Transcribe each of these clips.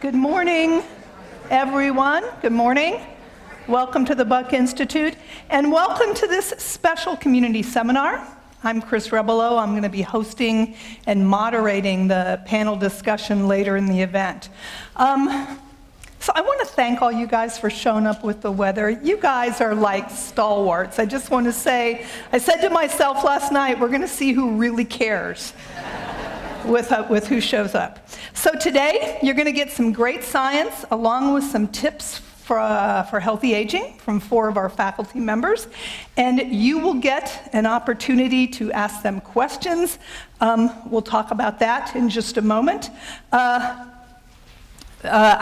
Good morning, everyone. Good morning. Welcome to the Buck Institute, and welcome to this special community seminar. I'm Chris Rebelo. I'm going to be hosting and moderating the panel discussion later in the event. So I want to thank all you guys for showing up with the weather. You guys are like stalwarts. I just want to say, I said to myself last night, we're going to see who really cares with who shows up. So today, you're going to get some great science along with some tips for healthy aging from 4 of our faculty members. And you will get an opportunity to ask them questions. We'll talk about that in just a moment. I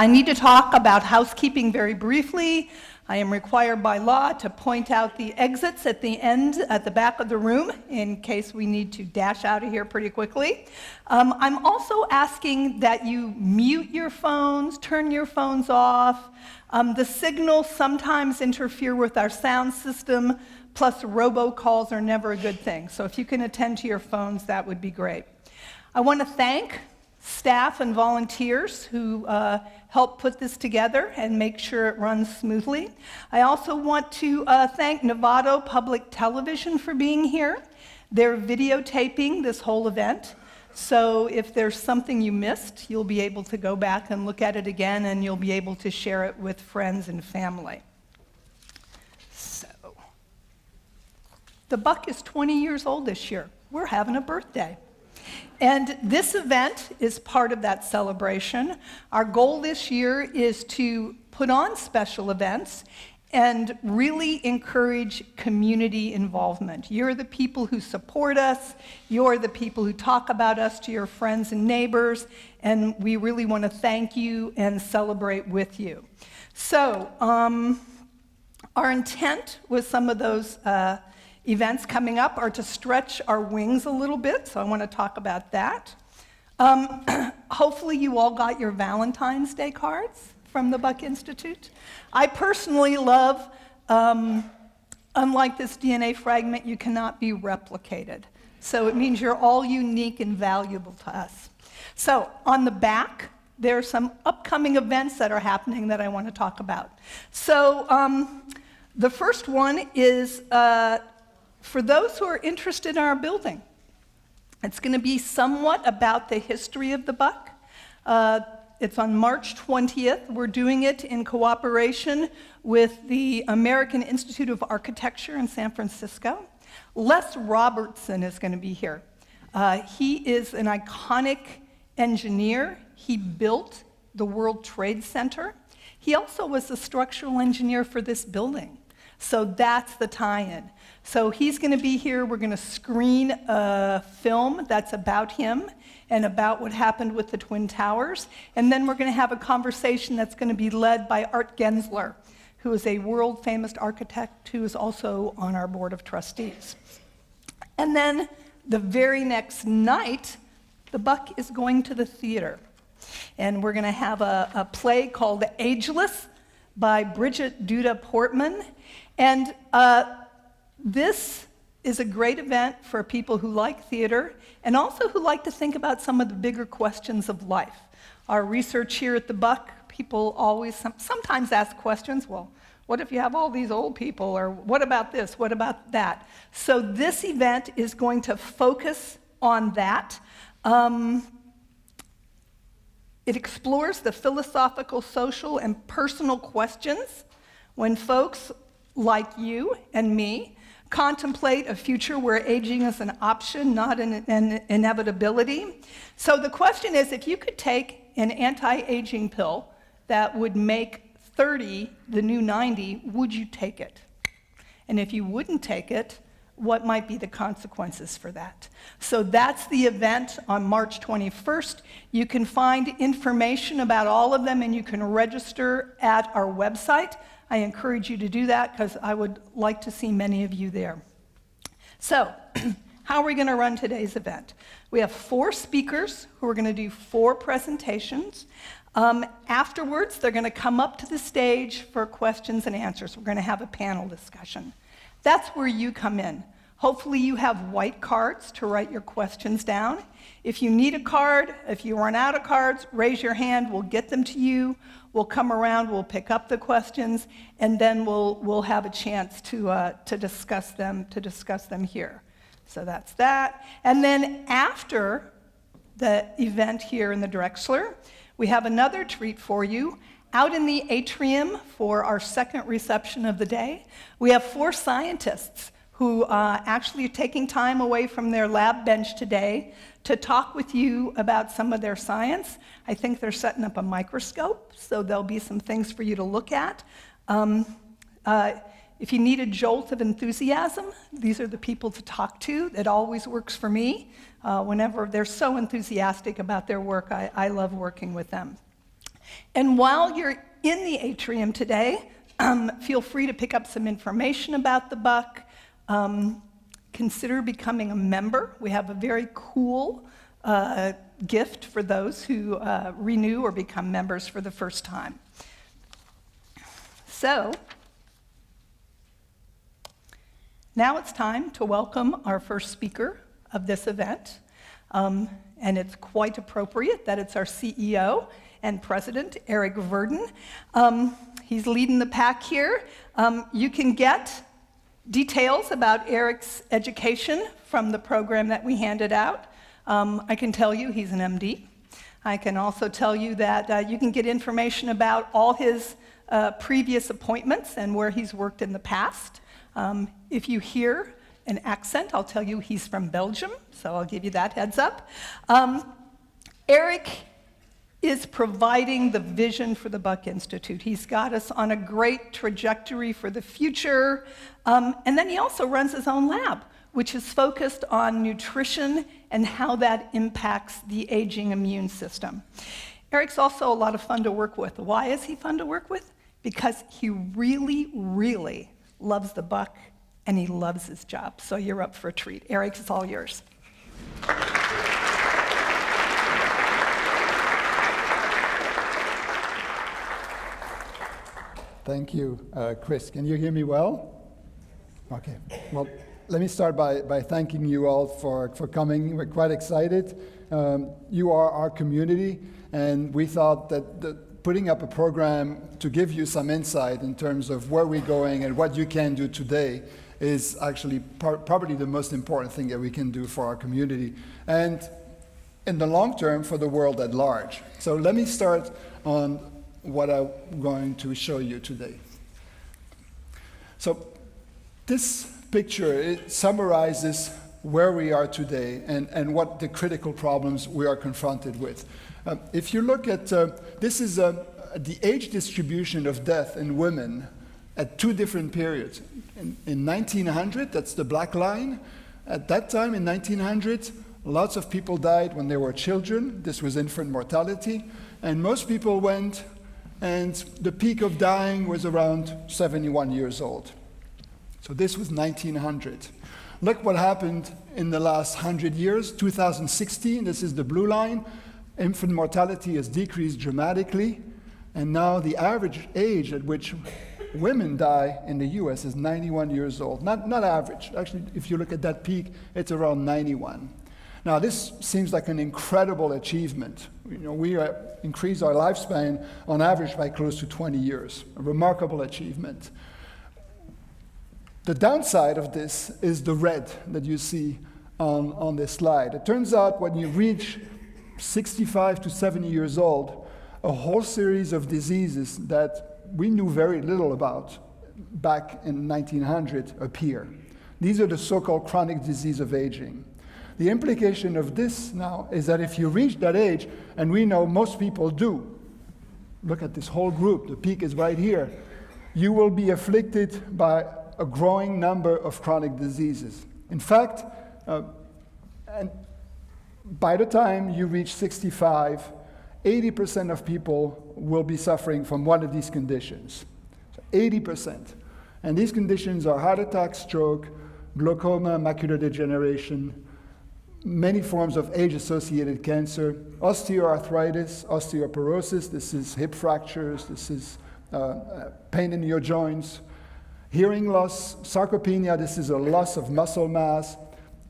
need to talk about housekeeping very briefly. I am required by law to point out the exits at the end, at the back of the room, in case we need to dash out of here pretty quickly. I'm also asking that you mute your phones, turn your phones off. The signals sometimes interfere with our sound system, plus robocalls are never a good thing. So if you can attend to your phones, that would be great. I want to thank staff and volunteers who help put this together and make sure it runs smoothly. I also want to thank Novato Public Television for being here. They're videotaping this whole event, so if there's something you missed, you'll be able to go back and look at it again, and you'll be able to share it with friends and family. So, the Buck is 20 years old this year. We're having a birthday. And this event is part of that celebration. Our goal this year is to put on special events and really encourage community involvement. You're the people who support us, you're the people who talk about us to your friends and neighbors, and we really want to thank you and celebrate with you. So, our intent with some of those events coming up are to stretch our wings a little bit, so I want to talk about that. Hopefully you all got your Valentine's Day cards from the Buck Institute. I personally love, unlike this DNA fragment, you cannot be replicated. So it means you're all unique and valuable to us. So on the back, there are some upcoming events that are happening that I want to talk about. So the first one is for those who are interested in our building. It's going to be somewhat about the history of the Buck. It's on March 20th. We're doing it in cooperation with the American Institute of Architecture in San Francisco. Les Robertson is going to be here. He is an iconic engineer. He built the World Trade Center. He also was the structural engineer for this building. So that's the tie-in. So he's going to be here. We're going to screen a film that's about him and about what happened with the Twin Towers. And then we're going to have a conversation that's going to be led by Art Gensler, who is a world-famous architect who is also on our board of trustees. And then the very next night, the Buck is going to the theater. And we're going to have a play called Ageless by Bridget Duda Portman. And this is a great event for people who like theater and also who like to think about some of the bigger questions of life. Our research here at the Buck, people always sometimes ask questions, well, what if you have all these old people? Or what about this? What about that? So this event is going to focus on that. It explores the philosophical, social, and personal questions when folks like you and me contemplate a future where aging is an option, not an inevitability. So the question is, if you could take an anti-aging pill that would make 30 the new 90, would you take it? And if you wouldn't take it, what might be the consequences for that? So that's the event on March 21st. You can find information about all of them and you can register at our website. I encourage you to do that because I would like to see many of you there. So, how are we going to run today's event? We have 4 speakers who are going to do 4 presentations. Afterwards, they're going to come up to the stage for questions and answers. We're going to have a panel discussion. That's where you come in. Hopefully you have white cards to write your questions down. If you need a card, if you run out of cards, raise your hand, we'll get them to you. We'll come around, we'll pick up the questions, and then we'll have a chance to discuss them here. So that's that. And then after the event here in the Drexler, we have another treat for you. Out in the atrium for our second reception of the day, we have 4 scientists who actually are taking time away from their lab bench today to talk with you about some of their science. I think they're setting up a microscope, so there'll be some things for you to look at. If you need a jolt of enthusiasm, these are the people to talk to. It always works for me. Whenever they're so enthusiastic about their work, I love working with them. And while you're in the atrium today, feel free to pick up some information about the Buck. Consider becoming a member. We have a very cool gift for those who renew or become members for the first time. So, now it's time to welcome our first speaker of this event. And it's quite appropriate that it's our CEO and president, Eric Verdin. He's leading the pack here. You can get details about Eric's education from the program that we handed out. I can tell you he's an MD. I can also tell you that you can get information about all his previous appointments and where he's worked in the past. If you hear an accent, I'll tell you he's from Belgium, so I'll give you that heads up. Eric is providing the vision for the Buck Institute. He's got us on a great trajectory for the future. And then he also runs his own lab, which is focused on nutrition and how that impacts the aging immune system. Eric's also a lot of fun to work with. Why is he fun to work with? Because he really, really loves the Buck and he loves his job. So you're up for a treat. Eric, it's all yours. Thank you, Chris. Can you hear me well? Okay. Well, let me start by thanking you all for coming. We're quite excited. You are our community, and we thought that putting up a program to give you some insight in terms of where we're going and what you can do today is actually probably the most important thing that we can do for our community, and in the long term for the world at large. So let me start on what I'm going to show you today. So this picture, it summarizes where we are today and what the critical problems we are confronted with. If you look at, this is the age distribution of death in women at 2 different periods. In 1900, that's the black line. At that time, in 1900, lots of people died when they were children. This was infant mortality. And most people went, and the peak of dying was around 71 years old. So this was 1900. Look what happened in the last 100 years. 2016, this is the blue line. Infant mortality has decreased dramatically, and now the average age at which women die in the US is 91 years old. Not average. Actually, if you look at that peak, it's around 91. Now, this seems like an incredible achievement. You know, we increased our lifespan on average by close to 20 years. A remarkable achievement. The downside of this is the red that you see on this slide. It turns out when you reach 65 to 70 years old, a whole series of diseases that we knew very little about back in 1900 appear. These are the so-called chronic disease of aging. The implication of this now is that if you reach that age, and we know most people do, look at this whole group, the peak is right here, you will be afflicted by a growing number of chronic diseases. In fact, and by the time you reach 65, 80% of people will be suffering from one of these conditions. So 80%. And these conditions are heart attack, stroke, glaucoma, macular degeneration, many forms of age-associated cancer, osteoarthritis, osteoporosis, this is hip fractures, this is pain in your joints, hearing loss, sarcopenia, this is a loss of muscle mass,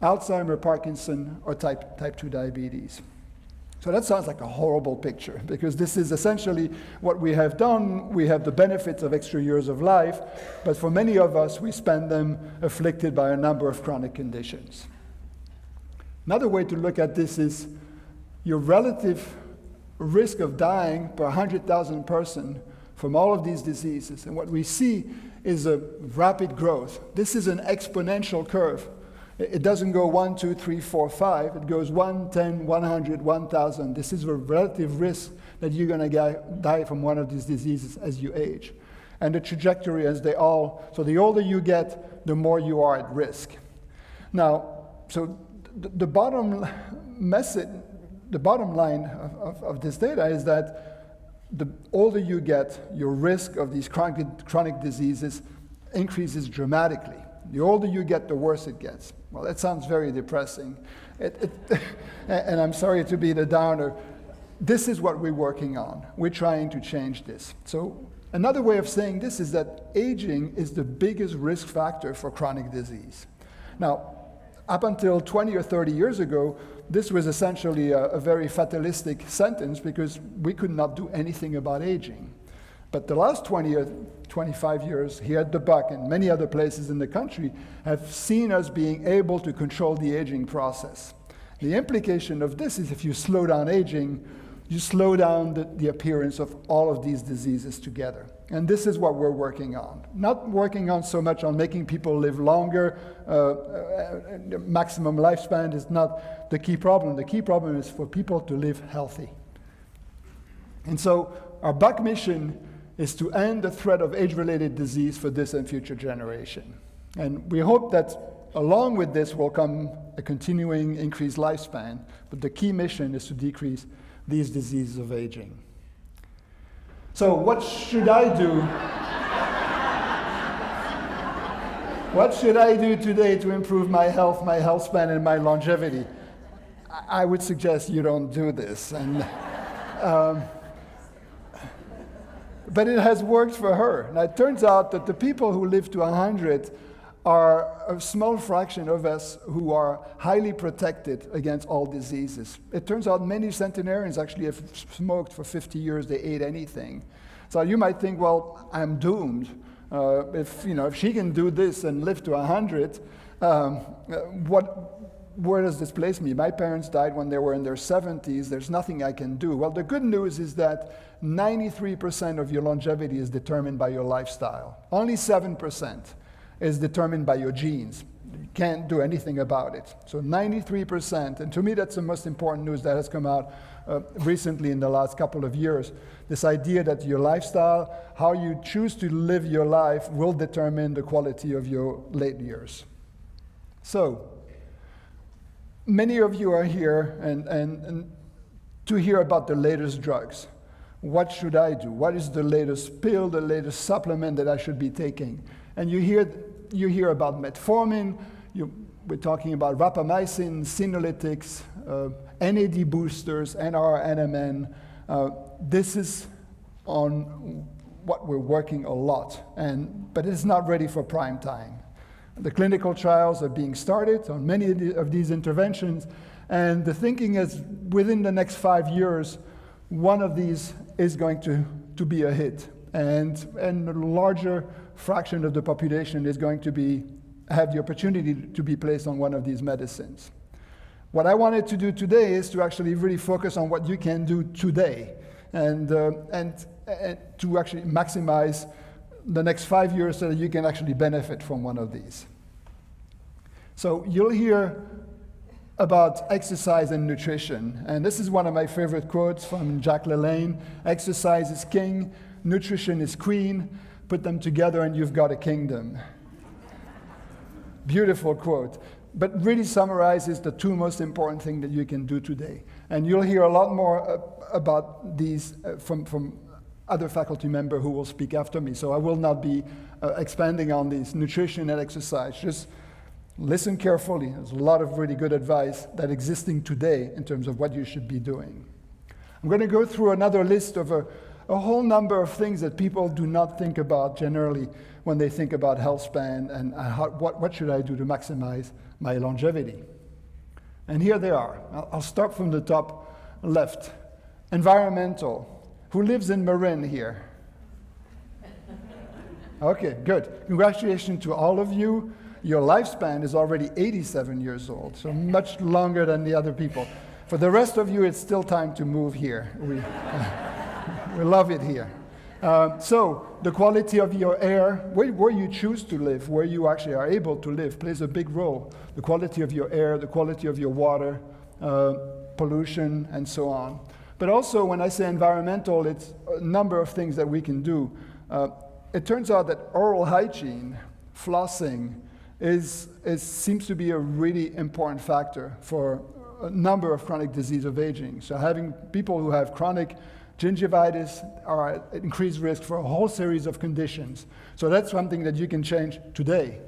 Alzheimer, Parkinson, or type 2 diabetes. So that sounds like a horrible picture, because this is essentially what we have done. We have the benefits of extra years of life, but for many of us, we spend them afflicted by a number of chronic conditions. Another way to look at this is your relative risk of dying per 100,000 person from all of these diseases. And what we see is a rapid growth. This is an exponential curve. It doesn't go 1, 2, 3, 4, 5. It goes 1, 10, 100, 1,000. This is a relative risk that you're going to die from one of these diseases as you age. And the trajectory so the older you get, the more you are at risk. Now, so the bottom line of this data is that the older you get, your risk of these chronic diseases increases dramatically. The older you get, the worse it gets. Well, that sounds very depressing. And I'm sorry to be the downer. This is what we're working on. We're trying to change this. So another way of saying this is that aging is the biggest risk factor for chronic disease. Now, up until 20 or 30 years ago, this was essentially a very fatalistic sentence because we could not do anything about aging. But the last 20 or 25 years here at the Buck and many other places in the country have seen us being able to control the aging process. The implication of this is if you slow down aging, you slow down the appearance of all of these diseases together. And this is what we're working on. Not working on so much on making people live longer. Maximum lifespan is not the key problem. The key problem is for people to live healthy. And so our Buck mission is to end the threat of age-related disease for this and future generation. And we hope that along with this will come a continuing increased lifespan, but the key mission is to decrease these diseases of aging. So what should I do? What should I do today to improve my health span, and my longevity? I would suggest you don't do this. But it has worked for her. Now, it turns out that the people who live to 100 are a small fraction of us who are highly protected against all diseases. It turns out many centenarians actually have smoked for 50 years, they ate anything. So you might think, well, I'm doomed. If she can do this and live to 100, where does this place me? My parents died when they were in their 70s. There's nothing I can do. Well, the good news is that 93% of your longevity is determined by your lifestyle. Only 7% is determined by your genes. You can't do anything about it. So 93%, and to me that's the most important news that has come out recently in the last couple of years. This idea that your lifestyle, how you choose to live your life, will determine the quality of your late years. So, many of you are here and to hear about the latest drugs. What should I do? What is the latest pill, the latest supplement that I should be taking? And you hear about metformin, we're talking about rapamycin, senolytics, NAD boosters, NR, NMN. This is on what we're working a lot, but it's not ready for prime time. The clinical trials are being started on many of these interventions, and the thinking is within the next 5 years, one of these is going to be a hit, and a larger fraction of the population is going to have the opportunity to be placed on one of these medicines. What I wanted to do today is to actually really focus on what you can do today, and to actually maximize the next 5 years so that you can actually benefit from one of these. So you'll hear about exercise and nutrition, and this is one of my favorite quotes from Jack LaLanne: "Exercise is king, nutrition is queen, put them together and you've got a kingdom." Beautiful quote, but really summarizes the two most important things that you can do today. And you'll hear a lot more about these from other faculty member who will speak after me, so I will not be expanding on these: nutrition and exercise. Just listen carefully. There's a lot of really good advice that existing today in terms of what you should be doing. I'm going to go through another list of a whole number of things that people do not think about generally when they think about health span and what should I do to maximize my longevity. And here they are. I'll start from the top left. Environmental. Who lives in Marin here? Okay, good. Congratulations to all of you. Your lifespan is already 87 years old, so much longer than the other people. For the rest of you, it's still time to move here. We love it here. So the quality of your air, where you choose to live, where you actually are able to live, plays a big role. The quality of your air, the quality of your water, pollution, and so on. But also, when I say environmental, it's a number of things that we can do. It turns out that oral hygiene, flossing, seems to be a really important factor for a number of chronic disease of aging. So having people who have chronic gingivitis are at increased risk for a whole series of conditions. So that's something that you can change today.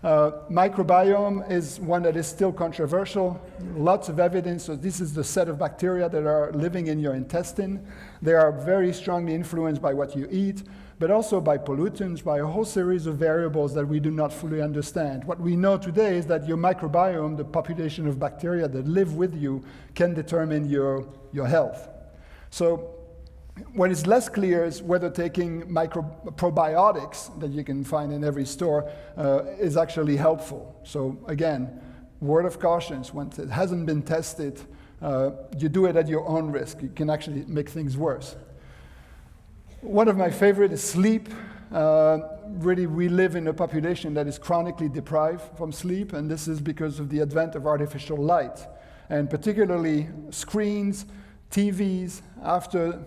Microbiome is one that is still controversial. Lots of evidence. So this is the set of bacteria that are living in your intestine. They are very strongly influenced by what you eat, but also by pollutants, by a whole series of variables that we do not fully understand. What we know today is that your microbiome, the population of bacteria that live with you, can determine your health. So what is less clear is whether taking probiotics that you can find in every store is actually helpful. So again, word of caution, once it hasn't been tested, you do it at your own risk. You can actually make things worse. One of my favorite is sleep. Really, we live in a population that is chronically deprived from sleep, and this is because of the advent of artificial light, and particularly screens, TVs, after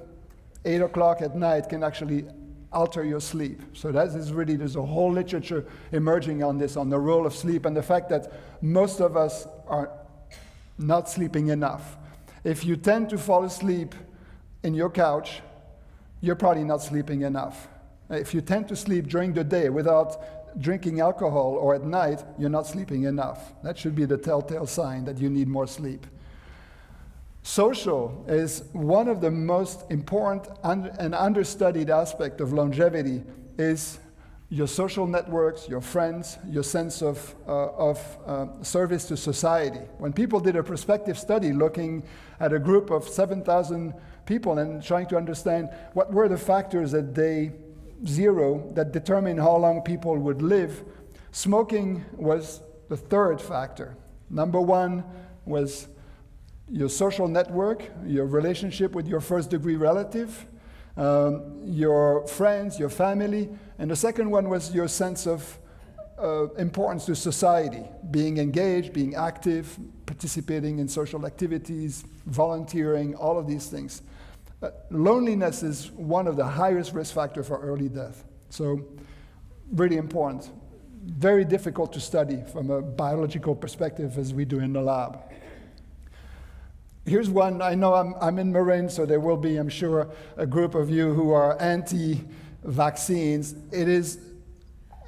8 o'clock at night can actually alter your sleep. So that is really, there's a whole literature emerging on this, on the role of sleep and the fact that most of us are not sleeping enough. If you tend to fall asleep in your couch, you're probably not sleeping enough. If you tend to sleep during the day without drinking alcohol or at night, you're not sleeping enough. That should be the telltale sign that you need more sleep. Social is one of the most important and understudied aspect of longevity is your social networks, your friends, your sense of service to society. When people did a prospective study looking at a group of 7,000 people and trying to understand what were the factors at day 0 that determine how long people would live, smoking was the third factor. Number 1 was your social network, your relationship with your first-degree relative, your friends, your family, and the second one was your sense of importance to society, being engaged, being active, participating in social activities, volunteering, all of these things. Loneliness is one of the highest risk factors for early death, so really important. Very difficult to study from a biological perspective as we do in the lab. Here's one. I know I'm in Marin, so there will be, I'm sure, a group of you who are anti-vaccines. It is,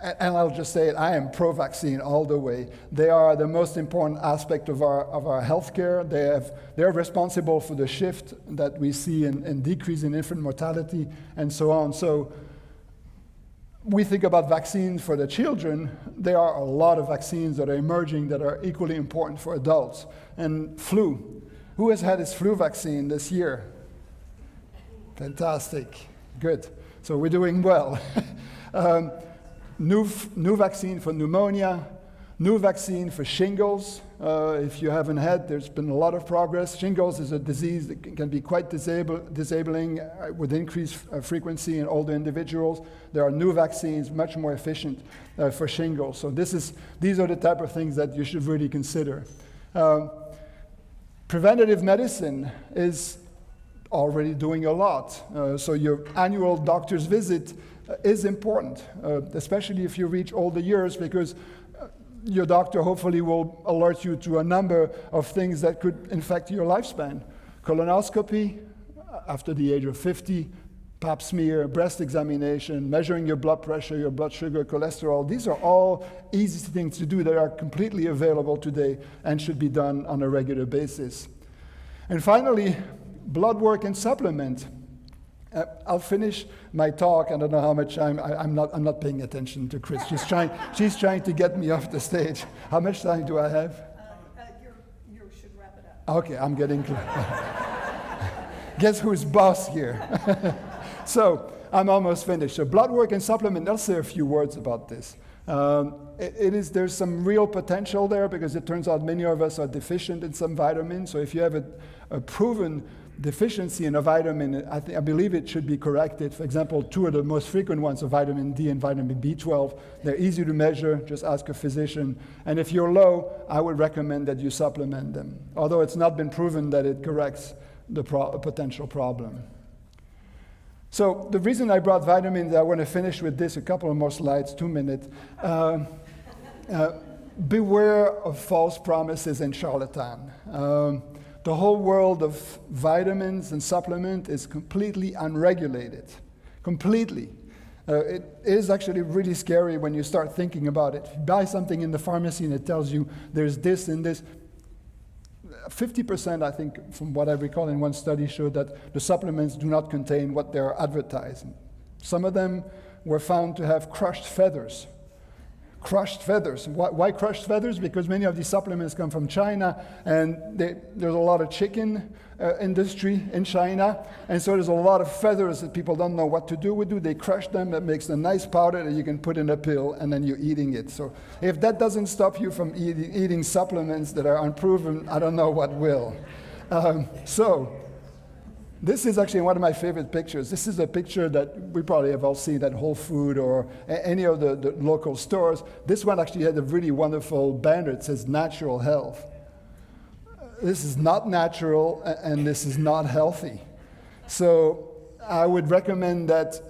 and I'll just say it, I am pro-vaccine all the way. They are the most important aspect of our healthcare. They're responsible for the shift that we see in decrease in infant mortality and so on. So we think about vaccines for the children. There are a lot of vaccines that are emerging that are equally important for adults. And flu. Who has had his flu vaccine this year? Fantastic, good. So we're doing well. New vaccine for pneumonia, new vaccine for shingles. If you haven't had, there's been a lot of progress. Shingles is a disease that can be quite disabling with increased frequency in older individuals. There are new vaccines, much more efficient for shingles. So these are the type of things that you should really consider. Preventative medicine is already doing a lot. So your annual doctor's visit is important, especially if you reach older years, because your doctor hopefully will alert you to a number of things that could affect your lifespan. Colonoscopy after the age of 50, pap smear, breast examination, measuring your blood pressure, your blood sugar, cholesterol. These are all easy things to do that are completely available today and should be done on a regular basis. And finally, blood work and supplement. I'll finish my talk. I don't know how much I'm not paying attention to Chris. She's trying to get me off the stage. How much time do I have? You should wrap it up. Okay, I'm getting close. Guess who's boss here? So I'm almost finished. So blood work and supplement, I'll say a few words about this. There's some real potential there because it turns out many of us are deficient in some vitamins. So if you have a proven deficiency in a vitamin, I believe it should be corrected. For example, two of the most frequent ones are vitamin D and vitamin B12. They're easy to measure, just ask a physician. And if you're low, I would recommend that you supplement them, although it's not been proven that it corrects the potential problem. So the reason I brought vitamins, I want to finish with this, a couple of more slides, 2 minutes. Beware of false promises and charlatan. The whole world of vitamins and supplement is completely unregulated, completely. It is actually really scary when you start thinking about it. If you buy something in the pharmacy and it tells you there's this and this, 50%, I think, from what I recall in one study, showed that the supplements do not contain what they're advertising. Some of them were found to have crushed feathers. Crushed feathers. Why crushed feathers? Because many of these supplements come from China, and there's a lot of chicken industry in China, and so there's a lot of feathers that people don't know what to do with. They crush them, that makes a nice powder that you can put in a pill, and then you're eating it. So if that doesn't stop you from eating supplements that are unproven, I don't know what will. This is actually one of my favorite pictures. This is a picture that we probably have all seen at Whole Foods or any of the local stores. This one actually had a really wonderful banner. It says natural health. This is not natural and this is not healthy. So I would recommend that,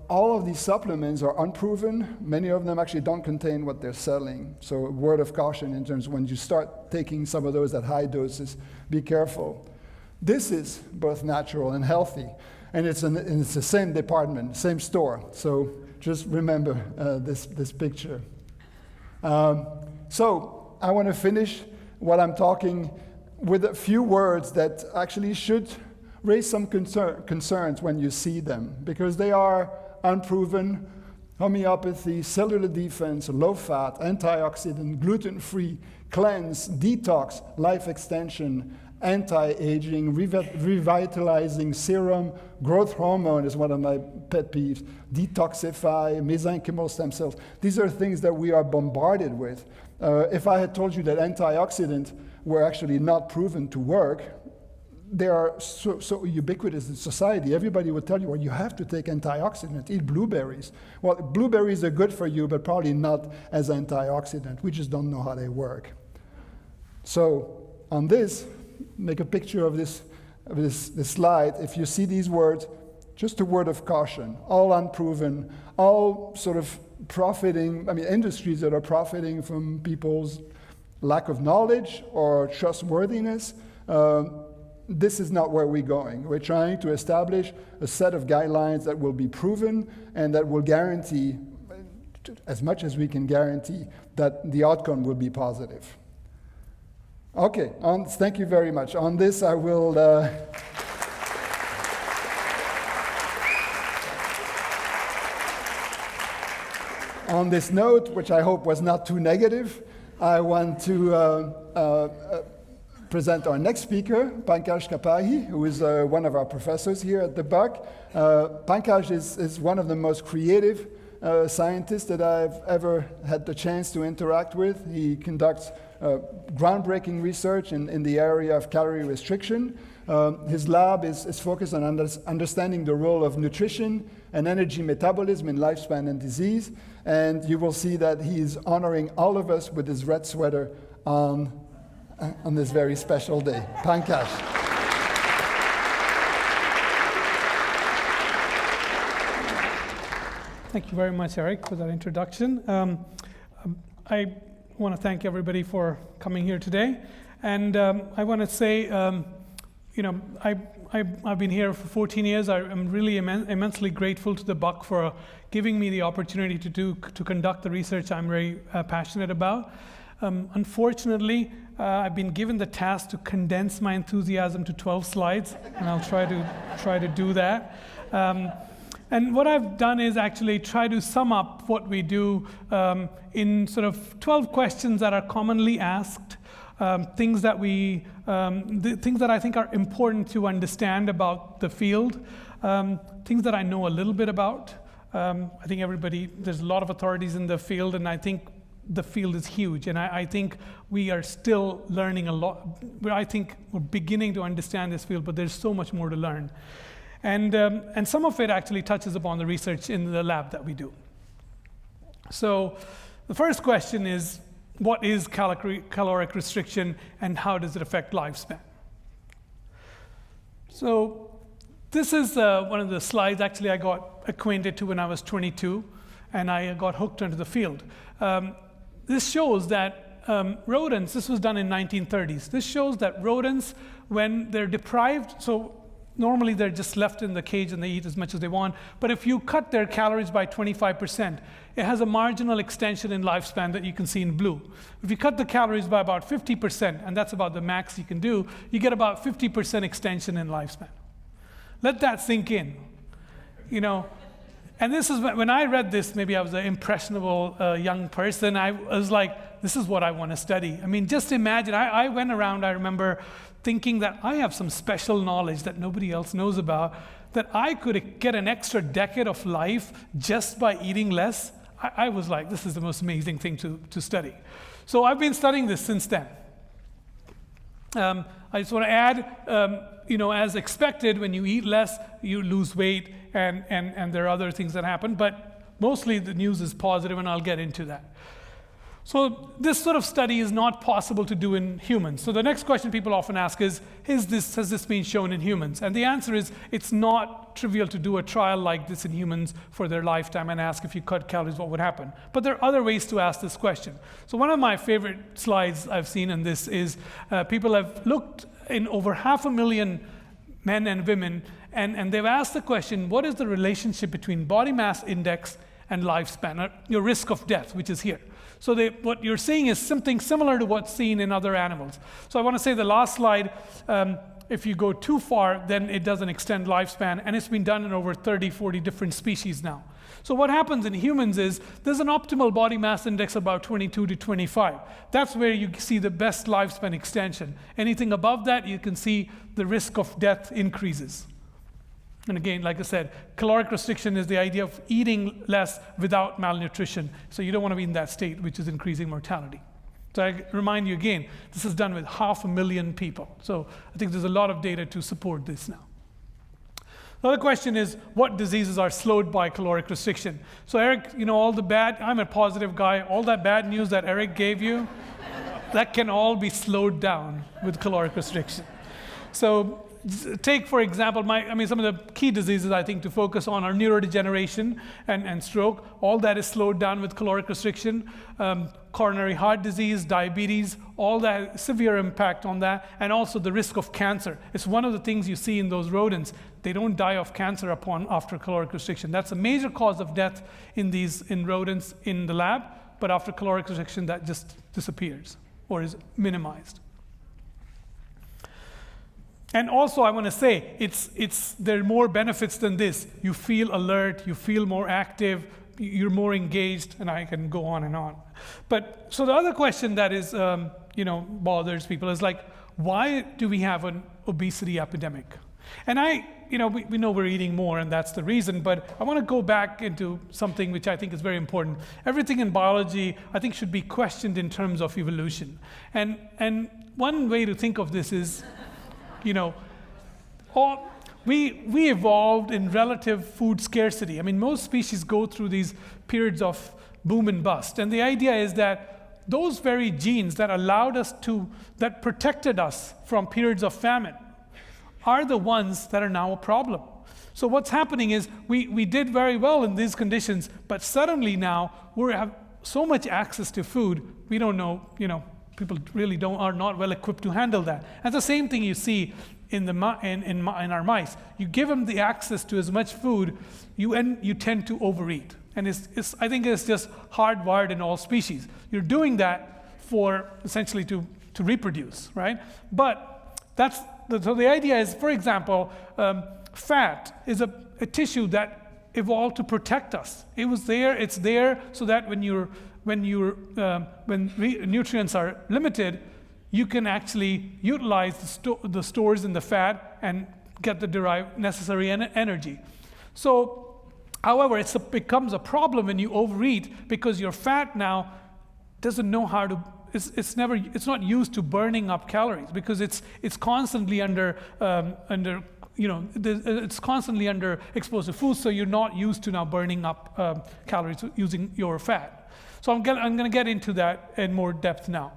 all of these supplements are unproven. Many of them actually don't contain what they're selling. So a word of caution in terms of when you start taking some of those at high doses, be careful. This is both natural and healthy, and it's the same department, same store. So just remember this picture. So I want to finish what I'm talking with a few words that actually should raise some concerns when you see them, because they are unproven. Homeopathy, cellular defense, low fat, antioxidant, gluten-free, cleanse, detox, life extension, anti-aging, revitalizing serum, growth hormone is one of my pet peeves, detoxify, mesenchymal stem cells. These are things that we are bombarded with. If I had told you that antioxidants were actually not proven to work, they are so ubiquitous in society. Everybody would tell you, well, you have to take antioxidants, eat blueberries. Well, blueberries are good for you, but probably not as antioxidant. We just don't know how they work. So on this, make a picture of this slide. If you see these words, just a word of caution. All unproven, all sort of profiting, industries that are profiting from people's lack of knowledge or trustworthiness. This is not where we're going. We're trying to establish a set of guidelines that will be proven and that will guarantee, as much as we can guarantee, that the outcome will be positive. Okay, thank you very much. On this, I will... on this note, which I hope was not too negative, I want to present our next speaker, Pankaj Kapoor, who is one of our professors here at the Buck. Pankaj is one of the most creative scientists that I've ever had the chance to interact with. He conducts groundbreaking research in the area of calorie restriction. His lab is focused on understanding the role of nutrition and energy metabolism in lifespan and disease. And you will see that he is honoring all of us with his red sweater on this very special day. Pankaj. Thank you very much, Eric, for that introduction. I want to thank everybody for coming here today. And I want to say, I've been here for 14 years. I'm really immensely grateful to the Buck for giving me the opportunity to conduct the research I'm very passionate about. Unfortunately, I've been given the task to condense my enthusiasm to 12 slides, and I'll try to do that. And what I've done is actually try to sum up what we do in sort of 12 questions that are commonly asked, things that things that I think are important to understand about the field, things that I know a little bit about. I think there's a lot of authorities in the field, and I think the field is huge, and I think we are still learning a lot. I think we're beginning to understand this field, but there's so much more to learn. And some of it actually touches upon the research in the lab that we do. So the first question is, what is caloric restriction and how does it affect lifespan? So this is one of the slides actually I got acquainted to when I was 22, and I got hooked into the field. This shows that rodents, this was done in 1930s, this shows that rodents, when they're deprived, so normally they're just left in the cage and they eat as much as they want, but if you cut their calories by 25%, it has a marginal extension in lifespan that you can see in blue. If you cut the calories by about 50%, and that's about the max you can do, you get about 50% extension in lifespan. Let that sink in, And this is when I read this, maybe I was an impressionable young person, I was like, this is what I want to study. I mean, just imagine, I went around, I remember thinking that I have some special knowledge that nobody else knows about, that I could get an extra decade of life just by eating less. I was like, this is the most amazing thing to study. So I've been studying this since then. I just want to add, as expected, when you eat less, you lose weight, and there are other things that happen, but mostly the news is positive, and I'll get into that. So this sort of study is not possible to do in humans. So the next question people often ask is has this been shown in humans? And the answer is, it's not trivial to do a trial like this in humans for their lifetime and ask if you cut calories, what would happen? But there are other ways to ask this question. So one of my favorite slides I've seen in this is people have looked in over 500,000 men and women, and they've asked the question, what is the relationship between body mass index and lifespan, or your risk of death, which is here. So what you're seeing is something similar to what's seen in other animals. So I want to say the last slide, if you go too far, then it doesn't extend lifespan, and it's been done in over 30, 40 different species now. So what happens in humans is there's an optimal body mass index about 22 to 25. That's where you see the best lifespan extension. Anything above that, you can see the risk of death increases. And again, like I said, caloric restriction is the idea of eating less without malnutrition. So you don't want to be in that state, which is increasing mortality. So I remind you again, this is done with 500,000 people. So I think there's a lot of data to support this now. The other question is, what diseases are slowed by caloric restriction? So Eric, I'm a positive guy, all that bad news that Eric gave you, that can all be slowed down with caloric restriction. So take, for example, some of the key diseases I think to focus on are neurodegeneration and stroke. All that is slowed down with caloric restriction. Coronary heart disease, diabetes, all that severe impact on that, and also the risk of cancer. It's one of the things you see in those rodents. They don't die of cancer after caloric restriction. That's a major cause of death in rodents in the lab, but after caloric restriction, that just disappears or is minimized. And also, I want to say, there are more benefits than this. You feel alert, you feel more active, you're more engaged, and I can go on and on. But so the other question that is, bothers people is like, why do we have an obesity epidemic? And we know we're eating more, and that's the reason. But I want to go back into something which I think is very important. Everything in biology, I think, should be questioned in terms of evolution. And one way to think of this is, we evolved in relative food scarcity. I mean, most species go through these periods of boom and bust. And the idea is that those very genes that protected us from periods of famine are the ones that are now a problem. So what's happening is we did very well in these conditions, but suddenly now we have so much access to food, we don't know, people really are not well equipped to handle that. And the same thing you see in our mice. You give them the access to as much food, you tend to overeat. And I think it's just hardwired in all species. You're doing that for essentially to reproduce, right? But so the idea is, for example, fat is a tissue that evolved to protect us. It was there, it's there so that when nutrients are limited, you can actually utilize the stores in the fat and get the derived necessary energy. So, however, it becomes a problem when you overeat, because your fat now doesn't know how to. It's not used to burning up calories, because it's constantly it's constantly under explosive foods, so you're not used to now burning up calories using your fat. So I'm going to get into that in more depth now.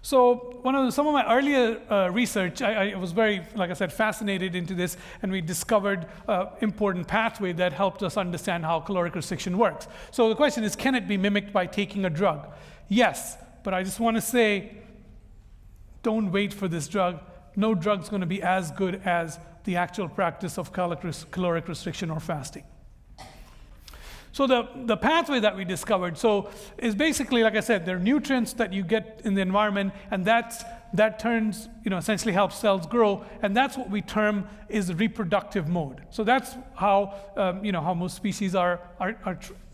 So some of my earlier research, I was very, like I said, fascinated into this, and we discovered important pathway that helped us understand how caloric restriction works. So the question is, can it be mimicked by taking a drug? Yes, but I just want to say, don't wait for this drug. No drug's going to be as good as the actual practice of caloric restriction or fasting. So the pathway that we discovered is basically, like I said, there are nutrients that you get in the environment, and that turns, essentially helps cells grow, and that's what we term is the reproductive mode. So that's how, how most species are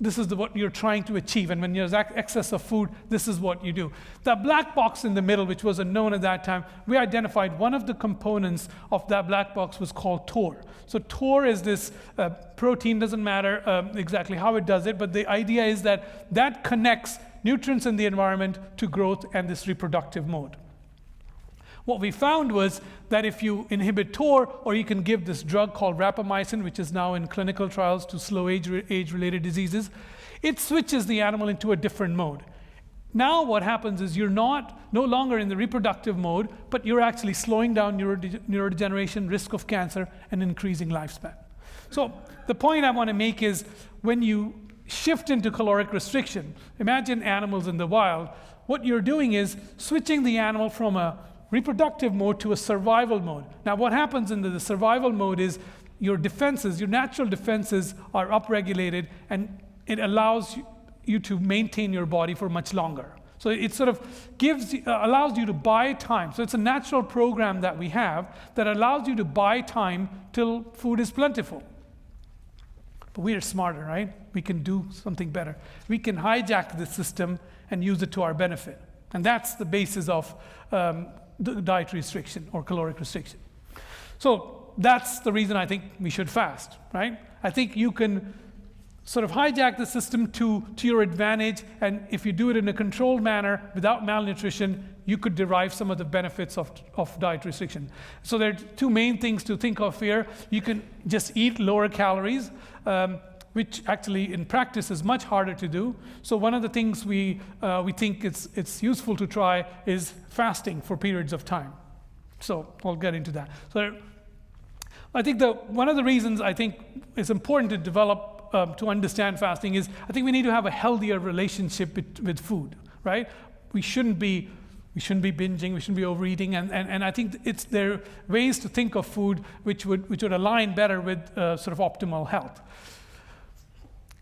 this is what you're trying to achieve, and when there's excess of food, this is what you do. The black box in the middle, which was unknown at that time, we identified one of the components of that black box was called TOR. So TOR is this protein, doesn't matter exactly how it does it, but the idea is that connects nutrients in the environment to growth and this reproductive mode. What we found was that if you inhibit TOR, or you can give this drug called rapamycin, which is now in clinical trials to slow age-related diseases, it switches the animal into a different mode. Now what happens is you're no longer in the reproductive mode, but you're actually slowing down neurodegeneration, risk of cancer, and increasing lifespan. So the point I want to make is, when you shift into caloric restriction, imagine animals in the wild, what you're doing is switching the animal from a reproductive mode to a survival mode. Now what happens in the survival mode is your natural defenses are upregulated, and it allows you to maintain your body for much longer. So it sort of allows you to buy time. So it's a natural program that we have that allows you to buy time till food is plentiful. But we are smarter, right? We can do something better. We can hijack the system and use it to our benefit. And that's the basis of the dietary restriction or caloric restriction. So that's the reason I think we should fast, right? I think you can sort of hijack the system to your advantage, and if you do it in a controlled manner without malnutrition, you could derive some of the benefits of diet restriction. So there are two main things to think of here. You can just eat lower calories, which actually in practice is much harder to do. So one of the things we think it's useful to try is fasting for periods of time. So I'll get into that. So I think one of the reasons I think it's important to develop to understand fasting is, I think we need to have a healthier relationship with food, right? We shouldn't be binging, we shouldn't be overeating, and I think there are ways to think of food which would align better with sort of optimal health.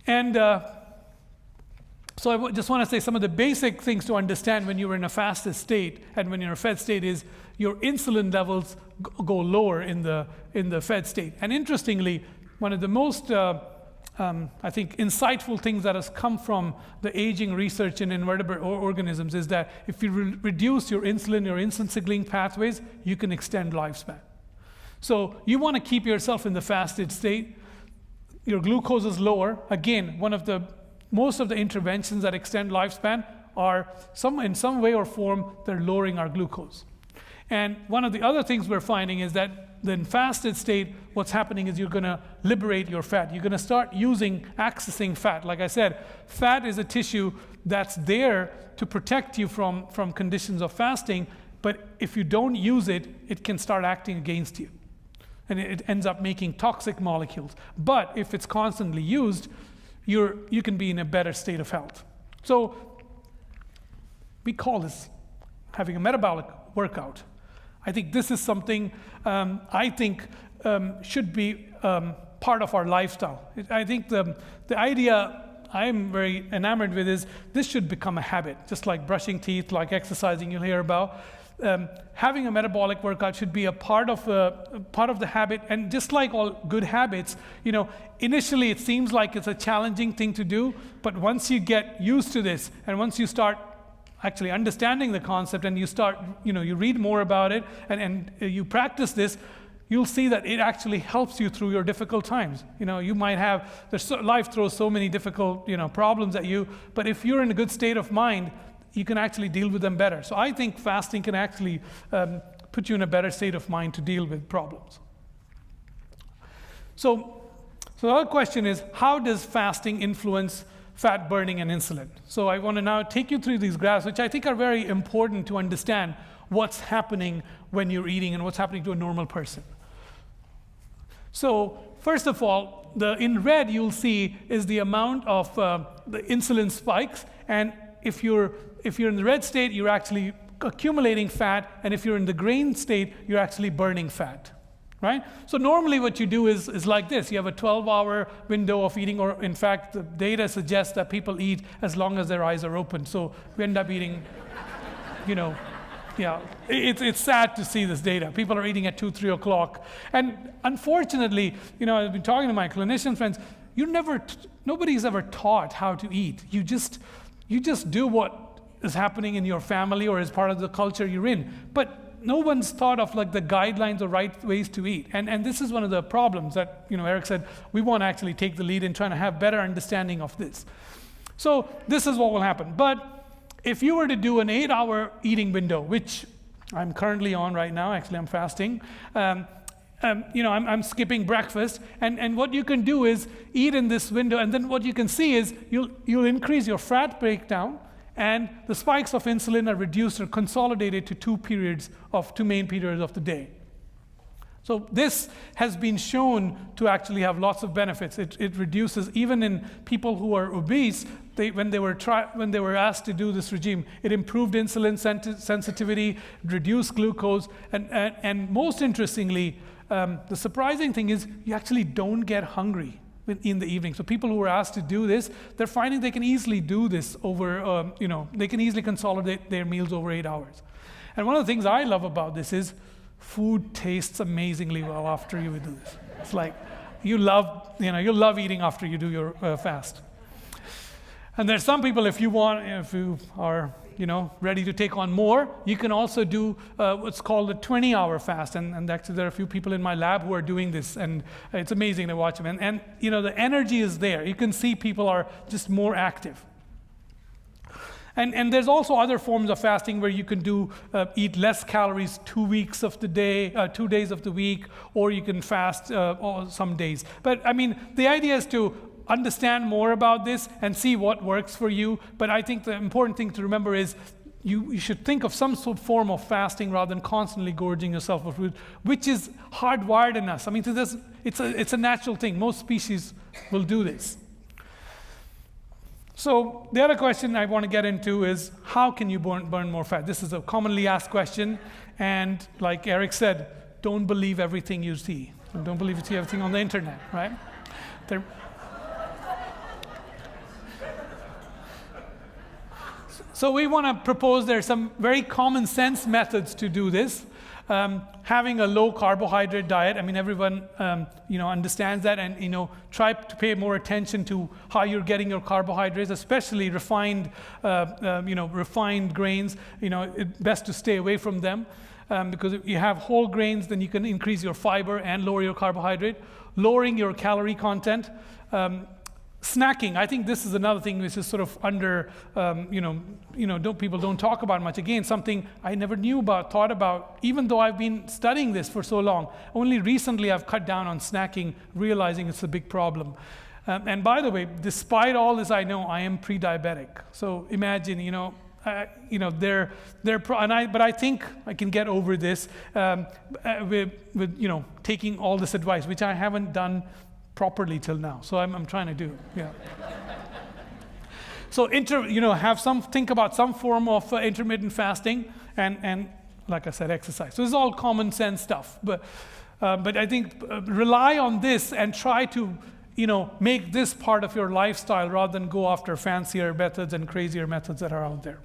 And so I just want to say some of the basic things to understand when you're in a fasted state and when you're in a fed state is your insulin levels go lower in the fed state. And interestingly, one of the most I think insightful things that has come from the aging research in invertebrate organisms is that if you reduce your insulin signaling pathways, you can extend lifespan. So you want to keep yourself in the fasted state. Your glucose is lower. Again, most of the interventions that extend lifespan are in some way or form, they're lowering our glucose. And one of the other things we're finding is that in fasted state, what's happening is you're going to liberate your fat. You're going to start accessing fat. Like I said, fat is a tissue that's there to protect you from conditions of fasting, but if you don't use it, it can start acting against you. And it ends up making toxic molecules. But if it's constantly used, you can be in a better state of health. So we call this having a metabolic workout. I think this is something I think should be part of our lifestyle. I think the idea I'm very enamored with is this should become a habit, just like brushing teeth, like exercising you'll hear about. Having a metabolic workout should be a part of the habit, and just like all good habits, initially it seems like it's a challenging thing to do, but once you get used to this, and once you start actually understanding the concept, and you start, you read more about it, and you practice this, you'll see that it actually helps you through your difficult times. You might have, life throws so many difficult, problems at you, but if you're in a good state of mind, you can actually deal with them better. So I think fasting can actually put you in a better state of mind to deal with problems. So the other question is, how does fasting influence fat burning and insulin? So I want to now take you through these graphs, which I think are very important to understand what's happening when you're eating and what's happening to a normal person. So first of all, in red you'll see is the amount of the insulin spikes, and if you're in the red state, you're actually accumulating fat, and if you're in the green state, you're actually burning fat, right? So normally what you do is like this. You have a 12-hour window of eating, or in fact, the data suggests that people eat as long as their eyes are open. So we end up eating, yeah, it's sad to see this data. People are eating at 2, 3 o'clock. And unfortunately, I've been talking to my clinician friends, nobody's ever taught how to eat. You just do what is happening in your family or as part of the culture you're in. But no one's thought of like the guidelines or right ways to eat. And this is one of the problems that, Eric said, we want to actually take the lead in trying to have better understanding of this. So this is what will happen. But if you were to do an 8-hour eating window, which I'm currently on right now, actually I'm fasting, I'm skipping breakfast, and what you can do is eat in this window, and then what you can see is you'll increase your fat breakdown, and the spikes of insulin are reduced or consolidated to two main periods of the day. So this has been shown to actually have lots of benefits. It reduces, even in people who are obese, when they were asked to do this regime, it improved insulin sensitivity, reduced glucose, and most interestingly, the surprising thing is you actually don't get hungry in the evening. So people who were asked to do this, they're finding they can easily do this over, they can easily consolidate their meals over 8 hours. And one of the things I love about this is food tastes amazingly well after you do this. It's like you love eating after you do your fast. And there's some people, if you are ready to take on more, you can also do what's called a 20-hour fast. And actually, there are a few people in my lab who are doing this, and it's amazing to watch them. And the energy is there. You can see people are just more active. And there's also other forms of fasting where you can eat less calories 2 weeks of the day, 2 days of the week, or you can fast some days. But I mean, the idea is to understand more about this and see what works for you. But I think the important thing to remember is you should think of some sort of form of fasting rather than constantly gorging yourself with food, which is hardwired in us. I mean, it's a natural thing. Most species will do this. So the other question I want to get into is, how can you burn more fat? This is a commonly asked question, and like Eric said, don't believe everything you see. Don't believe you see everything on the internet, right? So we want to propose there's some very common sense methods to do this. Having a low carbohydrate diet, I mean, everyone understands that, and try to pay more attention to how you're getting your carbohydrates, especially refined grains. It's best to stay away from them, because if you have whole grains, then you can increase your fiber and lower your carbohydrate, lowering your calorie content. Snacking, I think this is another thing which is sort of under, people don't talk about much. Again, something I never thought about, even though I've been studying this for so long. Only recently I've cut down on snacking, realizing it's a big problem. And by the way, despite all this, I know I am pre-diabetic. So imagine, but I think I can get over this with taking all this advice, which I haven't done properly till now. So I'm trying to do, yeah. So think about some form of intermittent fasting, and like I said, exercise. So this is all common sense stuff. But I think rely on this and try to make this part of your lifestyle rather than go after fancier methods and crazier methods that are out there.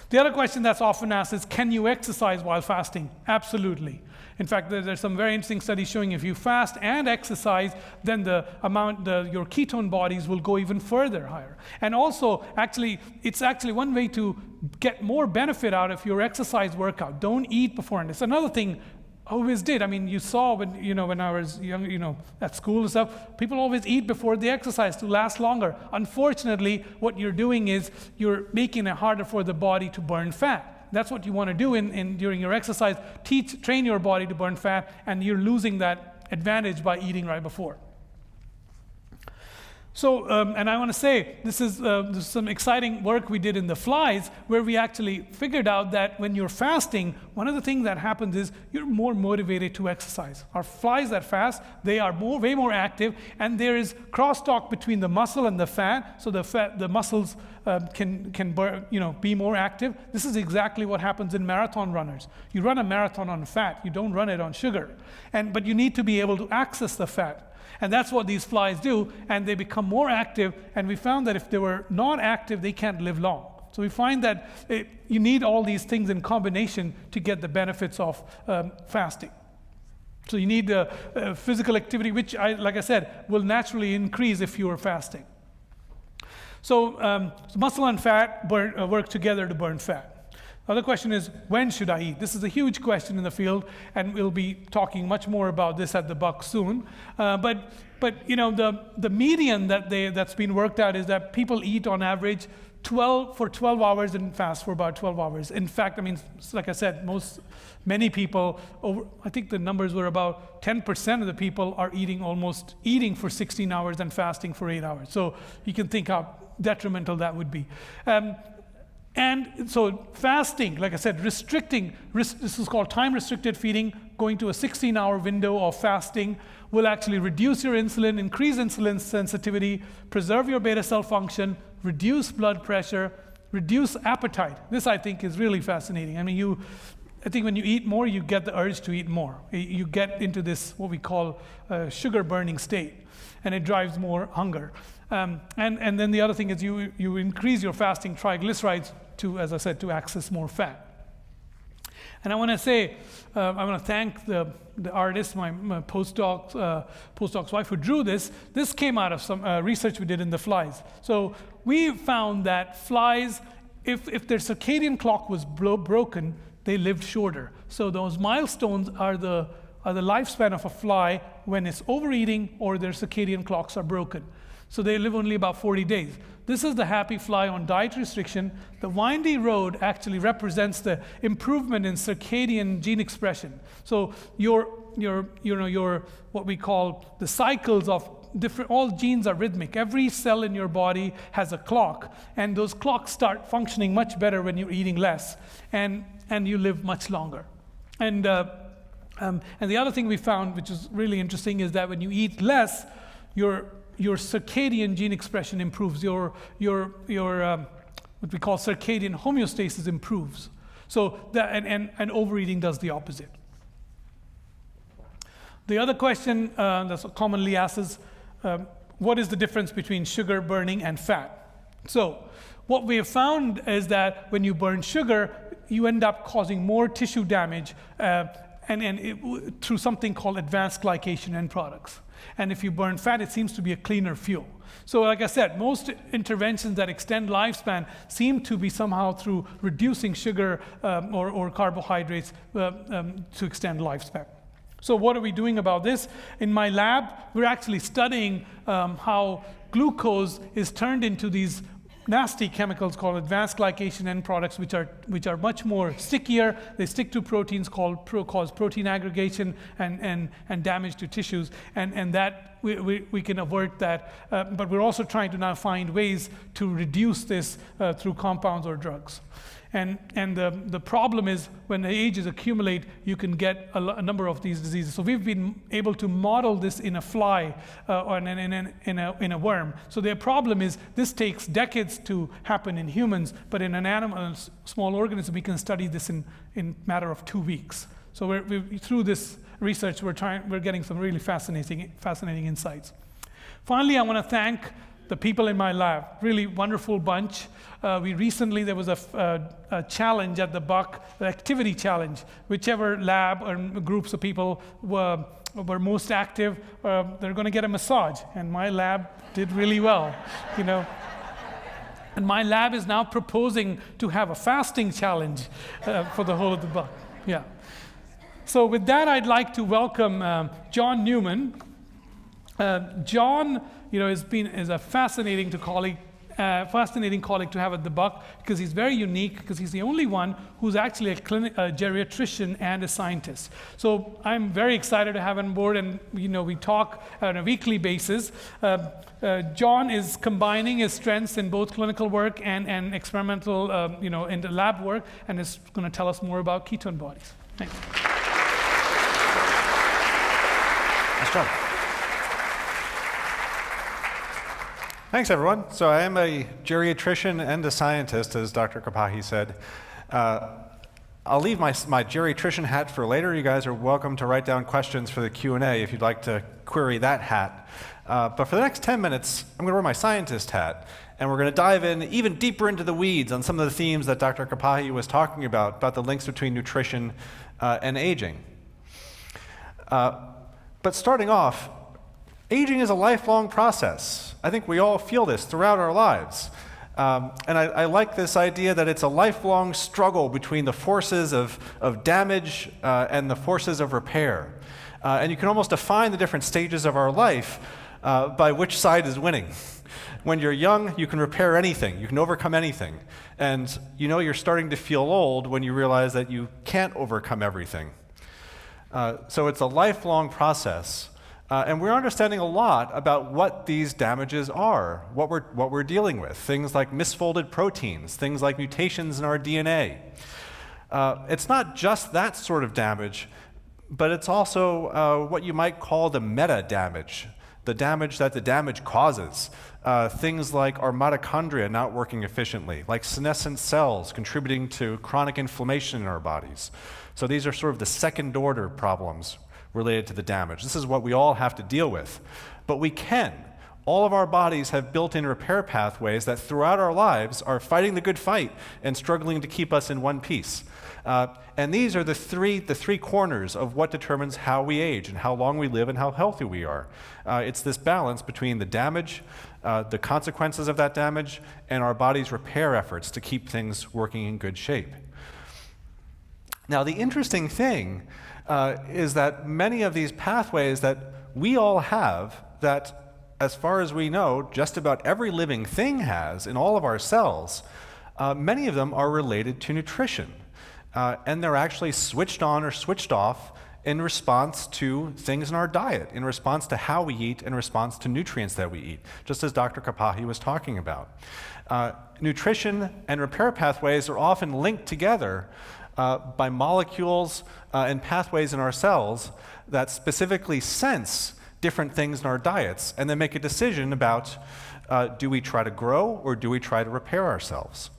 The other question that's often asked is, can you exercise while fasting? Absolutely. In fact, there's some very interesting studies showing if you fast and exercise, then your ketone bodies will go even further higher. And also, it's actually one way to get more benefit out of your exercise workout. Don't eat before. And it's another thing I always did. I mean, you saw when I was young, at school and stuff, people always eat before they exercise to last longer. Unfortunately, what you're doing is you're making it harder for the body to burn fat. That's what you want to do during your exercise. Train your body to burn fat, and you're losing that advantage by eating right before. So, and I want to say, this is some exciting work we did in the flies, where we actually figured out that when you're fasting, one of the things that happens is you're more motivated to exercise. Our flies that fast, they are way more active, and there is crosstalk between the muscle and the fat, so the muscles can burn, be more active. This is exactly what happens in marathon runners. You run a marathon on fat, you don't run it on sugar, but you need to be able to access the fat. And that's what these flies do, and they become more active, and we found that if they were not active, they can't live long. So we find that you need all these things in combination to get the benefits of fasting. So you need physical activity, which, like I said, will naturally increase if you are fasting. So muscle and fat work together to burn fat. The other question is, when should I eat? This is a huge question in the field, and we'll be talking much more about this at the Buck soon. But the median that's been worked out is that people eat on average 12 hours and fast for about 12 hours. In fact, I mean, like I said, many people, I think the numbers were about 10% of the people are eating for 16 hours and fasting for 8 hours. So you can think how detrimental that would be. And so fasting, like I said, this is called time-restricted feeding, going to a 16-hour window of fasting will actually reduce your insulin, increase insulin sensitivity, preserve your beta cell function, reduce blood pressure, reduce appetite. This, I think, is really fascinating. I mean, I think when you eat more, you get the urge to eat more. You get into this, what we call sugar-burning state, and it drives more hunger. And then the other thing is you increase your fasting triglycerides to, as I said, to access more fat. And I want to say, I want to thank the artist, my postdoc's wife, who drew this. This came out of some research we did in the flies. So we found that flies, if their circadian clock was broken, they lived shorter. So those milestones are the lifespan of a fly when it's overeating or their circadian clocks are broken. So they live only about 40 days. This is the happy fly on diet restriction. The windy road actually represents the improvement in circadian gene expression. So your what we call the cycles of all genes are rhythmic. Every cell in your body has a clock, and those clocks start functioning much better when you're eating less, and you live much longer. And the other thing we found, which is really interesting, is that when you eat less, your circadian gene expression improves. Your what we call circadian homeostasis improves. So and overeating does the opposite. The other question that's commonly asked is, what is the difference between sugar burning and fat? So what we have found is that when you burn sugar, you end up causing more tissue damage through something called advanced glycation end products. And if you burn fat, it seems to be a cleaner fuel. So like I said, most interventions that extend lifespan seem to be somehow through reducing sugar or carbohydrates to extend lifespan. So what are we doing about this? In my lab, we're actually studying how glucose is turned into these nasty chemicals called advanced glycation end products, which are much more stickier. They stick to proteins, cause protein aggregation and damage to tissues, and that we can avert that. But we're also trying to now find ways to reduce this through compounds or drugs. And the problem is when the ages accumulate, you can get a number of these diseases. So we've been able to model this in a fly or in a worm. So the problem is this takes decades to happen in humans, but in an animal, a small organism, we can study this in a matter of 2 weeks. So through this research, we're getting some really fascinating insights. Finally, I want to thank the people in my lab, really wonderful bunch. There was a challenge at the Buck, the activity challenge. Whichever lab or groups of people were most active, they're going to get a massage. And my lab did really well, you know. And my lab is now proposing to have a fasting challenge for the whole of the Buck. Yeah. So with that, I'd like to welcome John Newman. John, is a fascinating colleague to have at the Buck, because he's very unique, because he's the only one who's actually a geriatrician and a scientist. So I'm very excited to have him on board, and we talk on a weekly basis. John is combining his strengths in both clinical work and experimental, in the lab work, and is going to tell us more about ketone bodies. Thanks. Nice job. Thanks, everyone. So I am a geriatrician and a scientist, as Dr. Kapoor said. I'll leave my geriatrician hat for later. You guys are welcome to write down questions for the Q&A if you'd like to query that hat. But for the next 10 minutes, I'm going to wear my scientist hat, and we're going to dive in even deeper into the weeds on some of the themes that Dr. Kapoor was talking about the links between nutrition and aging. But starting off, aging is a lifelong process. I think we all feel this throughout our lives. And I like this idea that it's a lifelong struggle between the forces of damage and the forces of repair. And you can almost define the different stages of our life by which side is winning. When you're young, you can repair anything. You can overcome anything. And you're starting to feel old when you realize that you can't overcome everything. So it's a lifelong process. And we're understanding a lot about what these damages are, what we're dealing with. Things like misfolded proteins, things like mutations in our DNA. It's not just that sort of damage, but it's also what you might call the meta-damage, the damage that the damage causes. Things like our mitochondria not working efficiently, like senescent cells contributing to chronic inflammation in our bodies. So these are sort of the second-order problems related to the damage. This is what we all have to deal with. But we can. All of our bodies have built-in repair pathways that throughout our lives are fighting the good fight and struggling to keep us in one piece. And these are the three corners of what determines how we age and how long we live and how healthy we are. It's this balance between the damage, the consequences of that damage, and our body's repair efforts to keep things working in good shape. Now, the interesting thing is that many of these pathways that we all have, that as far as we know, just about every living thing has in all of our cells, many of them are related to nutrition. And they're actually switched on or switched off in response to things in our diet, in response to how we eat, in response to nutrients that we eat, just as Dr. Kapoor was talking about. Nutrition and repair pathways are often linked together by molecules and pathways in our cells that specifically sense different things in our diets and then make a decision about do we try to grow or do we try to repair ourselves.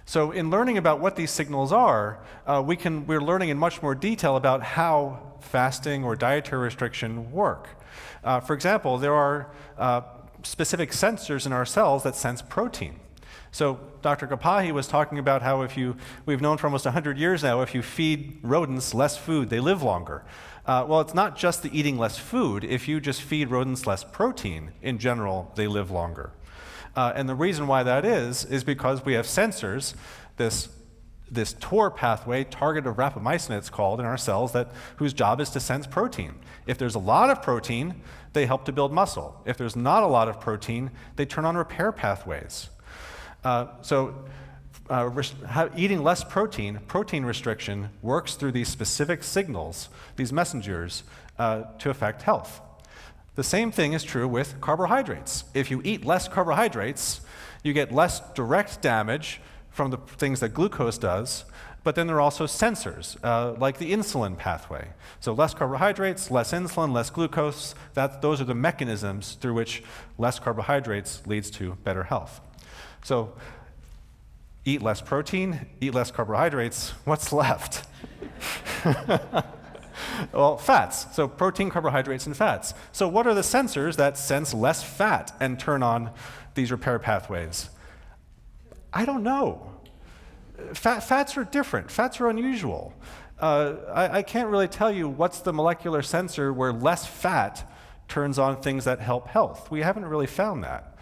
So in learning about what these signals are, we're learning in much more detail about how fasting or dietary restriction work. For example, there are specific sensors in our cells that sense protein. So Dr. Kapoor was talking about how we've known for almost 100 years now, if you feed rodents less food, they live longer. Well, it's not just the eating less food. If you just feed rodents less protein, in general, they live longer. And the reason why that is because we have sensors, this TOR pathway, targeted rapamycin it's called, in our cells, whose job is to sense protein. If there's a lot of protein, they help to build muscle. If there's not a lot of protein, they turn on repair pathways. Eating less protein restriction, works through these specific signals, these messengers, to affect health. The same thing is true with carbohydrates. If you eat less carbohydrates, you get less direct damage from the things that glucose does, but then there are also sensors, like the insulin pathway. So less carbohydrates, less insulin, less glucose, those are the mechanisms through which less carbohydrates leads to better health. So eat less protein, eat less carbohydrates, what's left? Well, fats. So protein, carbohydrates, and fats. So what are the sensors that sense less fat and turn on these repair pathways? I don't know. Fats are different. Fats are unusual. I can't really tell you what's the molecular sensor where less fat turns on things that help health. We haven't really found that.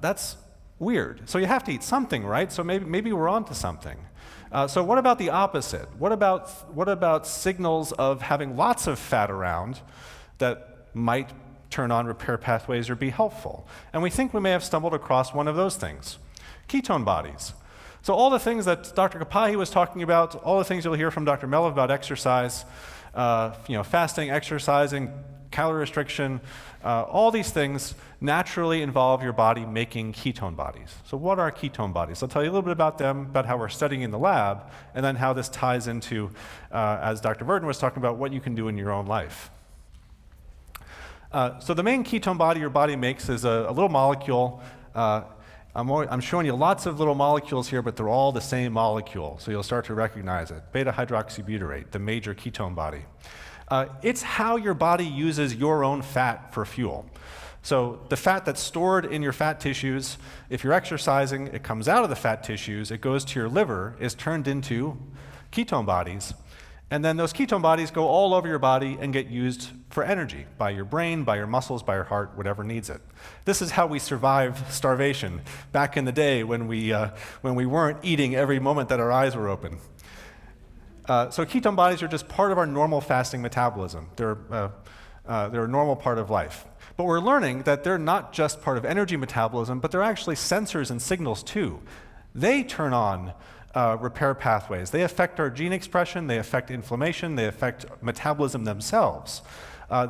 That's weird. So you have to eat something, right? So maybe we're onto something. So what about the opposite? What about signals of having lots of fat around that might turn on repair pathways or be helpful? And we think we may have stumbled across one of those things. Ketone bodies. So all the things that Dr. Kapahi was talking about, all the things you'll hear from Dr. Mello about exercise, fasting, exercising, calorie restriction, all these things naturally involve your body making ketone bodies. So what are ketone bodies? I'll tell you a little bit about them, about how we're studying in the lab, and then how this ties into, as Dr. Verdon was talking about, what you can do in your own life. So the main ketone body your body makes is a little molecule. I'm showing you lots of little molecules here, but they're all the same molecule, so you'll start to recognize it. Beta-hydroxybutyrate, the major ketone body. It's how your body uses your own fat for fuel. So the fat that's stored in your fat tissues, if you're exercising, it comes out of the fat tissues, it goes to your liver, is turned into ketone bodies, and then those ketone bodies go all over your body and get used for energy by your brain, by your muscles, by your heart, whatever needs it. This is how we survived starvation back in the day when we weren't eating every moment that our eyes were open. So ketone bodies are just part of our normal fasting metabolism. They're a normal part of life. But we're learning that they're not just part of energy metabolism, but they're actually sensors and signals too. They turn on repair pathways. They affect our gene expression, they affect inflammation, they affect metabolism themselves.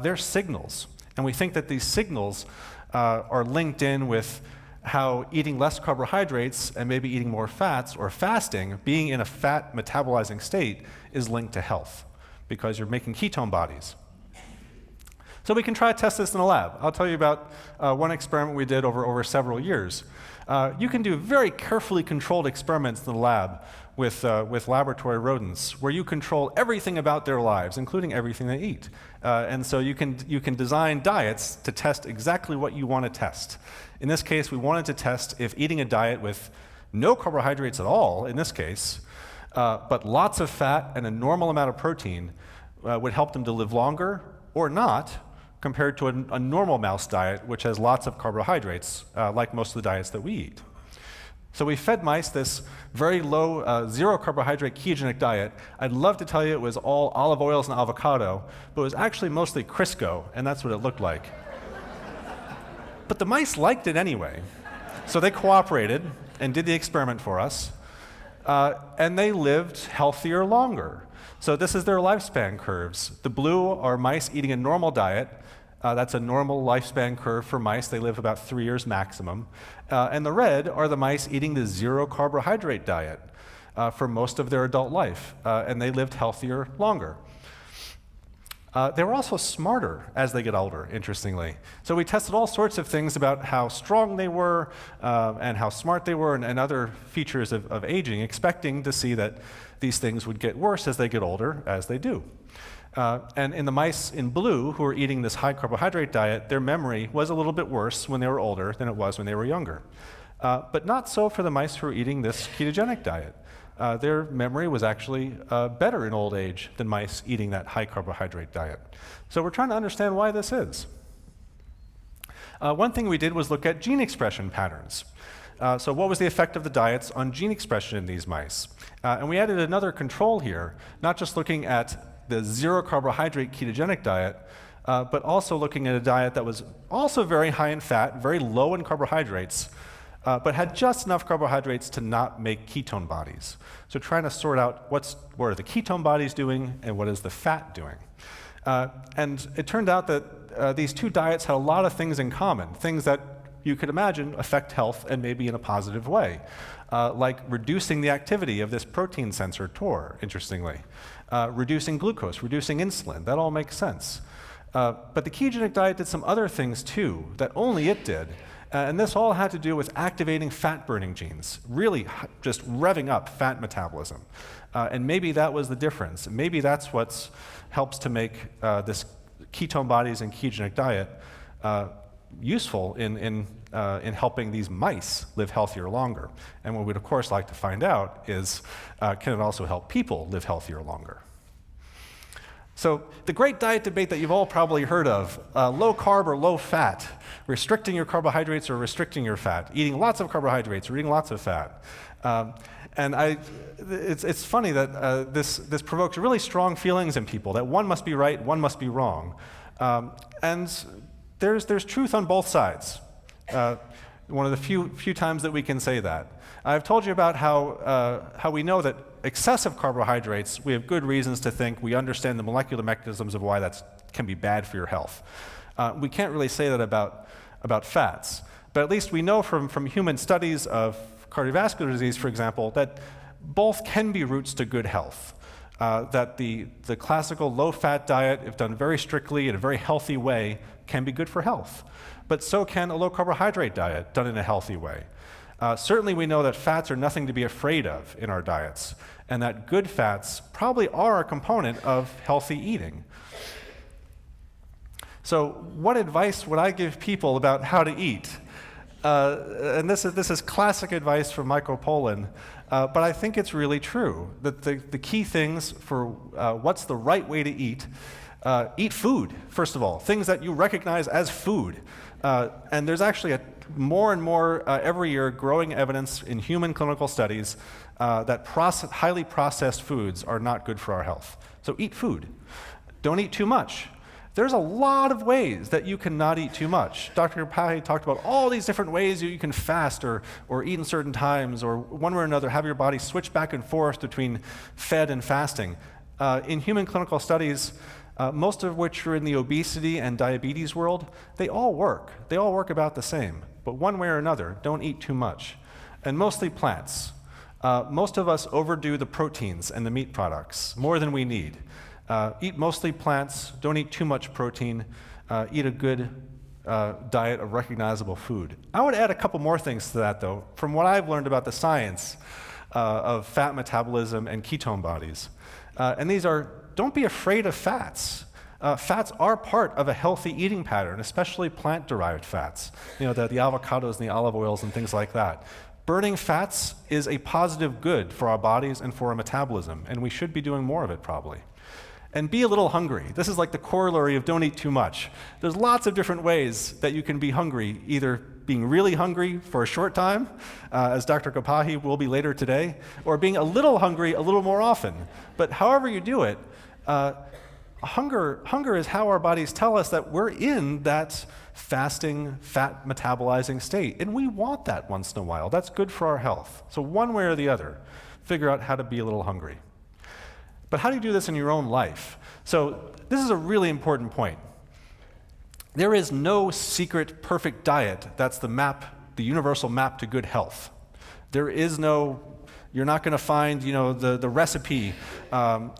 They're signals. And we think that these signals are linked in with how eating less carbohydrates and maybe eating more fats or fasting, being in a fat metabolizing state, is linked to health because you're making ketone bodies. So we can try to test this in the lab. I'll tell you about one experiment we did over several years. You can do very carefully controlled experiments in the lab with laboratory rodents where you control everything about their lives, including everything they eat. And so you can design diets to test exactly what you want to test. In this case, we wanted to test if eating a diet with no carbohydrates at all, in this case, but lots of fat and a normal amount of protein would help them to live longer or not, compared to a normal mouse diet, which has lots of carbohydrates, like most of the diets that we eat. So we fed mice this very low, zero carbohydrate ketogenic diet. I'd love to tell you it was all olive oils and avocado, but it was actually mostly Crisco, and that's what it looked like. But the mice liked it anyway. So they cooperated and did the experiment for us, and they lived healthier longer. So this is their lifespan curves. The blue are mice eating a normal diet. That's a normal lifespan curve for mice. They live about 3 years maximum. And the red are the mice eating the zero carbohydrate diet for most of their adult life. And they lived healthier longer. They were also smarter as they get older, interestingly. So we tested all sorts of things about how strong they were and how smart they were and other features of aging, expecting to see that these things would get worse as they get older, as they do. And in the mice in blue who were eating this high carbohydrate diet, their memory was a little bit worse when they were older than it was when they were younger. But not so for the mice who were eating this ketogenic diet. Their memory was actually better in old age than mice eating that high carbohydrate diet. So we're trying to understand why this is. One thing we did was look at gene expression patterns. So what was the effect of the diets on gene expression in these mice? And we added another control here, not just looking at the zero carbohydrate ketogenic diet, but also looking at a diet that was also very high in fat, very low in carbohydrates, but had just enough carbohydrates to not make ketone bodies. So trying to sort out what are the ketone bodies doing and what is the fat doing. And it turned out that these two diets had a lot of things in common, things that you could imagine affect health and maybe in a positive way, like reducing the activity of this protein sensor TOR, interestingly, reducing glucose, reducing insulin. That all makes sense. But the ketogenic diet did some other things too that only it did, And this all had to do with activating fat-burning genes, really just revving up fat metabolism. And maybe that was the difference. Maybe that's what helps to make this ketone bodies and ketogenic diet useful in helping these mice live healthier longer. And what we'd of course like to find out is, can it also help people live healthier longer? So the great diet debate that you've all probably heard of, low carb or low fat, restricting your carbohydrates or restricting your fat, eating lots of carbohydrates or eating lots of fat. And it's funny that this provokes really strong feelings in people, that one must be right, one must be wrong. And there's truth on both sides. One of the few times that we can say that. I've told you about how we know that excessive carbohydrates, we have good reasons to think we understand the molecular mechanisms of why that can be bad for your health. We can't really say that about fats, but at least we know from human studies of cardiovascular disease, for example, that both can be routes to good health. That the classical low-fat diet, if done very strictly in a very healthy way, can be good for health. But so can a low-carbohydrate diet done in a healthy way. Certainly we know that fats are nothing to be afraid of in our diets, and that good fats probably are a component of healthy eating. So what advice would I give people about how to eat? And this is classic advice from Michael Pollan, but I think it's really true, that the key things for what's the right way to eat food, first of all, things that you recognize as food. And there's actually more and more every year growing evidence in human clinical studies that highly processed foods are not good for our health. So eat food. Don't eat too much. There's a lot of ways that you cannot eat too much. Dr. Kapoor talked about all these different ways you can fast or eat in certain times, or one way or another have your body switch back and forth between fed and fasting. In human clinical studies, most of which are in the obesity and diabetes world, they all work. They all work about the same. But one way or another, don't eat too much. And mostly plants. Most of us overdo the proteins and the meat products more than we need. Eat mostly plants, don't eat too much protein, eat a good diet of recognizable food. I would add a couple more things to that, though, from what I've learned about the science of fat metabolism and ketone bodies. And these are, don't be afraid of fats. Fats are part of a healthy eating pattern, especially plant-derived fats. You know, the avocados and the olive oils and things like that. Burning fats is a positive good for our bodies and for our metabolism, and we should be doing more of it probably. And be a little hungry. This is like the corollary of don't eat too much. There's lots of different ways that you can be hungry, either being really hungry for a short time, as Dr. Kapoor will be later today, or being a little hungry a little more often. But however you do it, hunger is how our bodies tell us that we're in that fasting, fat metabolizing state. And we want that once in a while. That's good for our health. So one way or the other, figure out how to be a little hungry. But how do you do this in your own life? So this is a really important point. There is no secret perfect diet that's the map, the universal map to good health. There is no, you're not going to find, you know, the recipe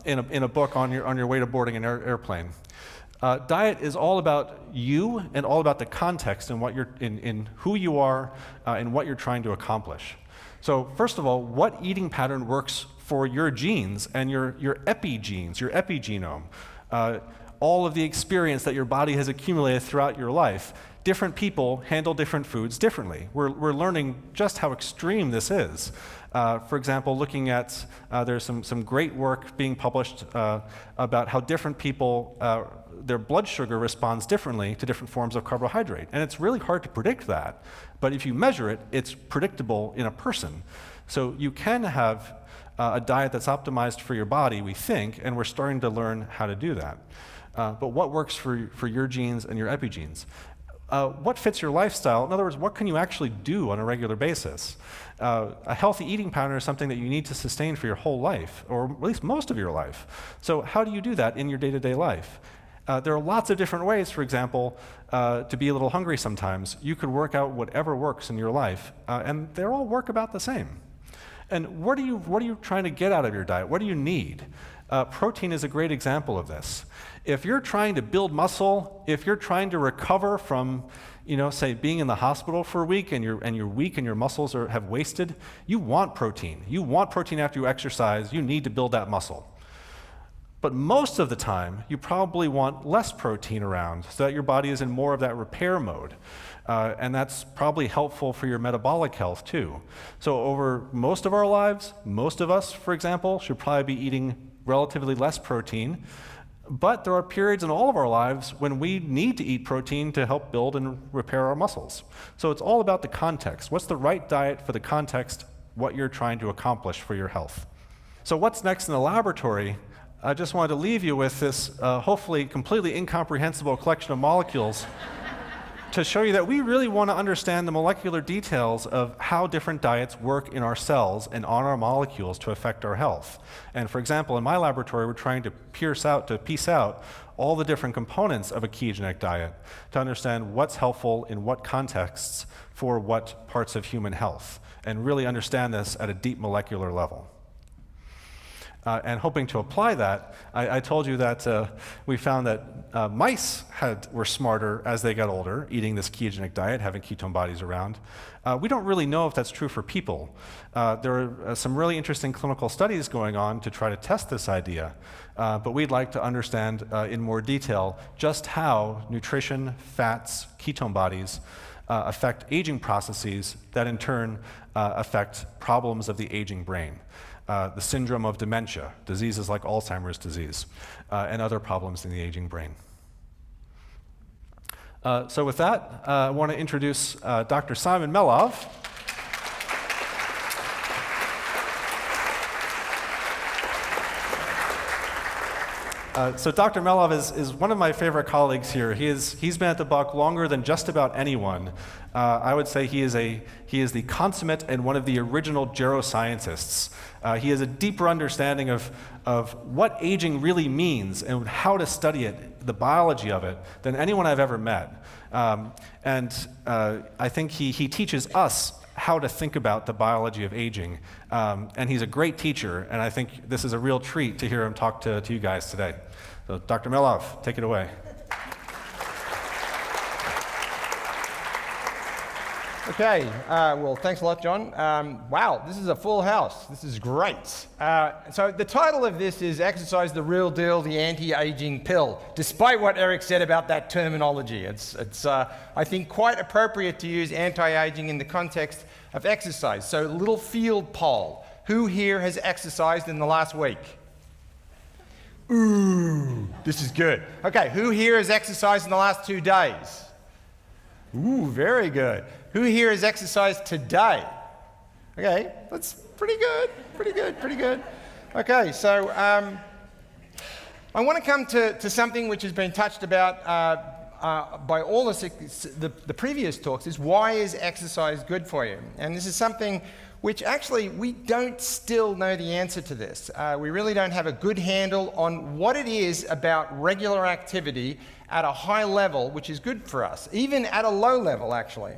in a book on your way to boarding an airplane. Diet is all about you and all about the context and what you're in who you are and what you're trying to accomplish. So first of all, what eating pattern works for your genes and your epigenes, your epigenome, all of the experience that your body has accumulated throughout your life. Different people handle different foods differently. We're learning just how extreme this is. For example, looking at, there's some great work being published about how different people, their blood sugar responds differently to different forms of carbohydrate. And it's really hard to predict that. But if you measure it, it's predictable in a person. So you can have a diet that's optimized for your body, we think, and we're starting to learn how to do that. But what works for your genes and your epigenes? What fits your lifestyle? In other words, what can you actually do on a regular basis? A healthy eating pattern is something that you need to sustain for your whole life, or at least most of your life. So how do you do that in your day-to-day life? There are lots of different ways, for example, to be a little hungry sometimes. You could work out whatever works in your life, and they all work about the same. And what are you trying to get out of your diet? What do you need? Protein is a great example of this. If you're trying to build muscle, if you're trying to recover from, say being in the hospital for a week and you're weak and your muscles have wasted, you want protein. You want protein after you exercise. You need to build that muscle. But most of the time, you probably want less protein around so that your body is in more of that repair mode. And that's probably helpful for your metabolic health too. So over most of our lives, most of us, for example, should probably be eating relatively less protein. But there are periods in all of our lives when we need to eat protein to help build and repair our muscles. So it's all about the context. What's the right diet for the context, what you're trying to accomplish for your health? So what's next in the laboratory? I just wanted to leave you with this hopefully completely incomprehensible collection of molecules to show you that we really want to understand the molecular details of how different diets work in our cells and on our molecules to affect our health. And for example, in my laboratory, we're trying to piece out all the different components of a ketogenic diet to understand what's helpful in what contexts for what parts of human health, and really understand this at a deep molecular level. And hoping to apply that, I told you that we found that mice were smarter as they got older, eating this ketogenic diet, having ketone bodies around. We don't really know if that's true for people. There are some really interesting clinical studies going on to try to test this idea, but we'd like to understand in more detail just how nutrition, fats, ketone bodies affect aging processes that in turn affect problems of the aging brain. The syndrome of dementia, diseases like Alzheimer's disease, and other problems in the aging brain. So with that, I want to introduce Dr. Simon Melov. So Dr. Melov is one of my favorite colleagues here. He's been at the Buck longer than just about anyone. I would say he is the consummate and one of the original geroscientists. He has a deeper understanding of what aging really means and how to study it, the biology of it, than anyone I've ever met. And I think he teaches us how to think about the biology of aging. And he's a great teacher, and I think this is a real treat to hear him talk to you guys today. So Dr. Melov, take it away. Okay, well, thanks a lot, John. Wow, this is a full house. This is great. So the title of this is Exercise the Real Deal, the Anti-Aging Pill, despite what Eric said about that terminology. It's I think, quite appropriate to use anti-aging in the context of exercise. So little field poll. Who here has exercised in the last week? Ooh, this is good. Okay, who here has exercised in the last 2 days? Ooh, very good. Who here has exercised today? Okay, that's pretty good, pretty good, pretty good. Okay, so I want to come to something which has been touched about by all the previous talks, is why is exercise good for you? And this is something which actually we don't still know the answer to this. We really don't have a good handle on what it is about regular activity at a high level which is good for us, even at a low level actually.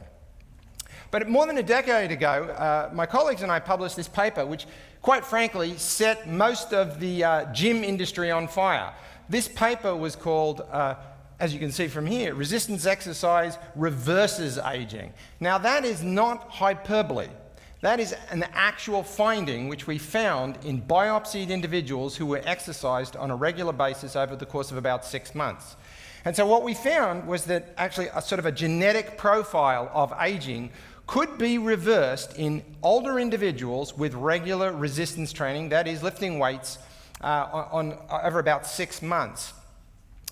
But more than a decade ago, my colleagues and I published this paper which, quite frankly, set most of the gym industry on fire. This paper was called, as you can see from here, Resistance Exercise Reverses Aging. Now that is not hyperbole. That is an actual finding which we found in biopsied individuals who were exercised on a regular basis over the course of about 6 months. And so what we found was that actually a sort of a genetic profile of aging could be reversed in older individuals with regular resistance training, that is lifting weights, over about 6 months.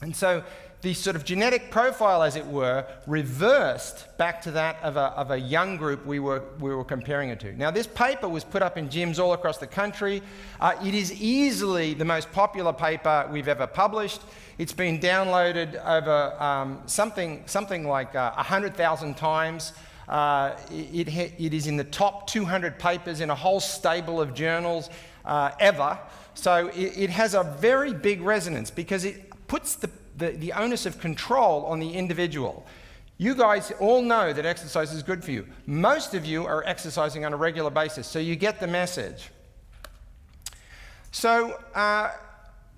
And so the sort of genetic profile, as it were, reversed back to that of a young group we were comparing it to. Now, this paper was put up in gyms all across the country. It is easily the most popular paper we've ever published. It's been downloaded over something like 100,000 times. It is in the top 200 papers in a whole stable of journals ever. So it has a very big resonance because it puts the onus of control on the individual. You guys all know that exercise is good for you. Most of you are exercising on a regular basis, so you get the message. So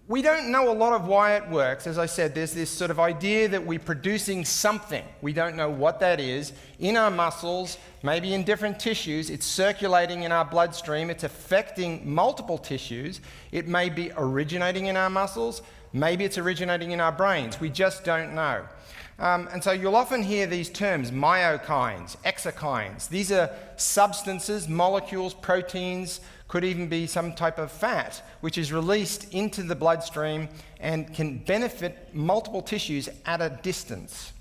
We don't know a lot of why it works. As I said, there's this sort of idea that we're producing something. We don't know what that is in our muscles, maybe in different tissues. It's circulating in our bloodstream. It's affecting multiple tissues. It may be originating in our muscles. Maybe it's originating in our brains. We just don't know. And so you'll often hear these terms, myokines, exokines. These are substances, molecules, proteins, could even be some type of fat, which is released into the bloodstream and can benefit multiple tissues at a distance.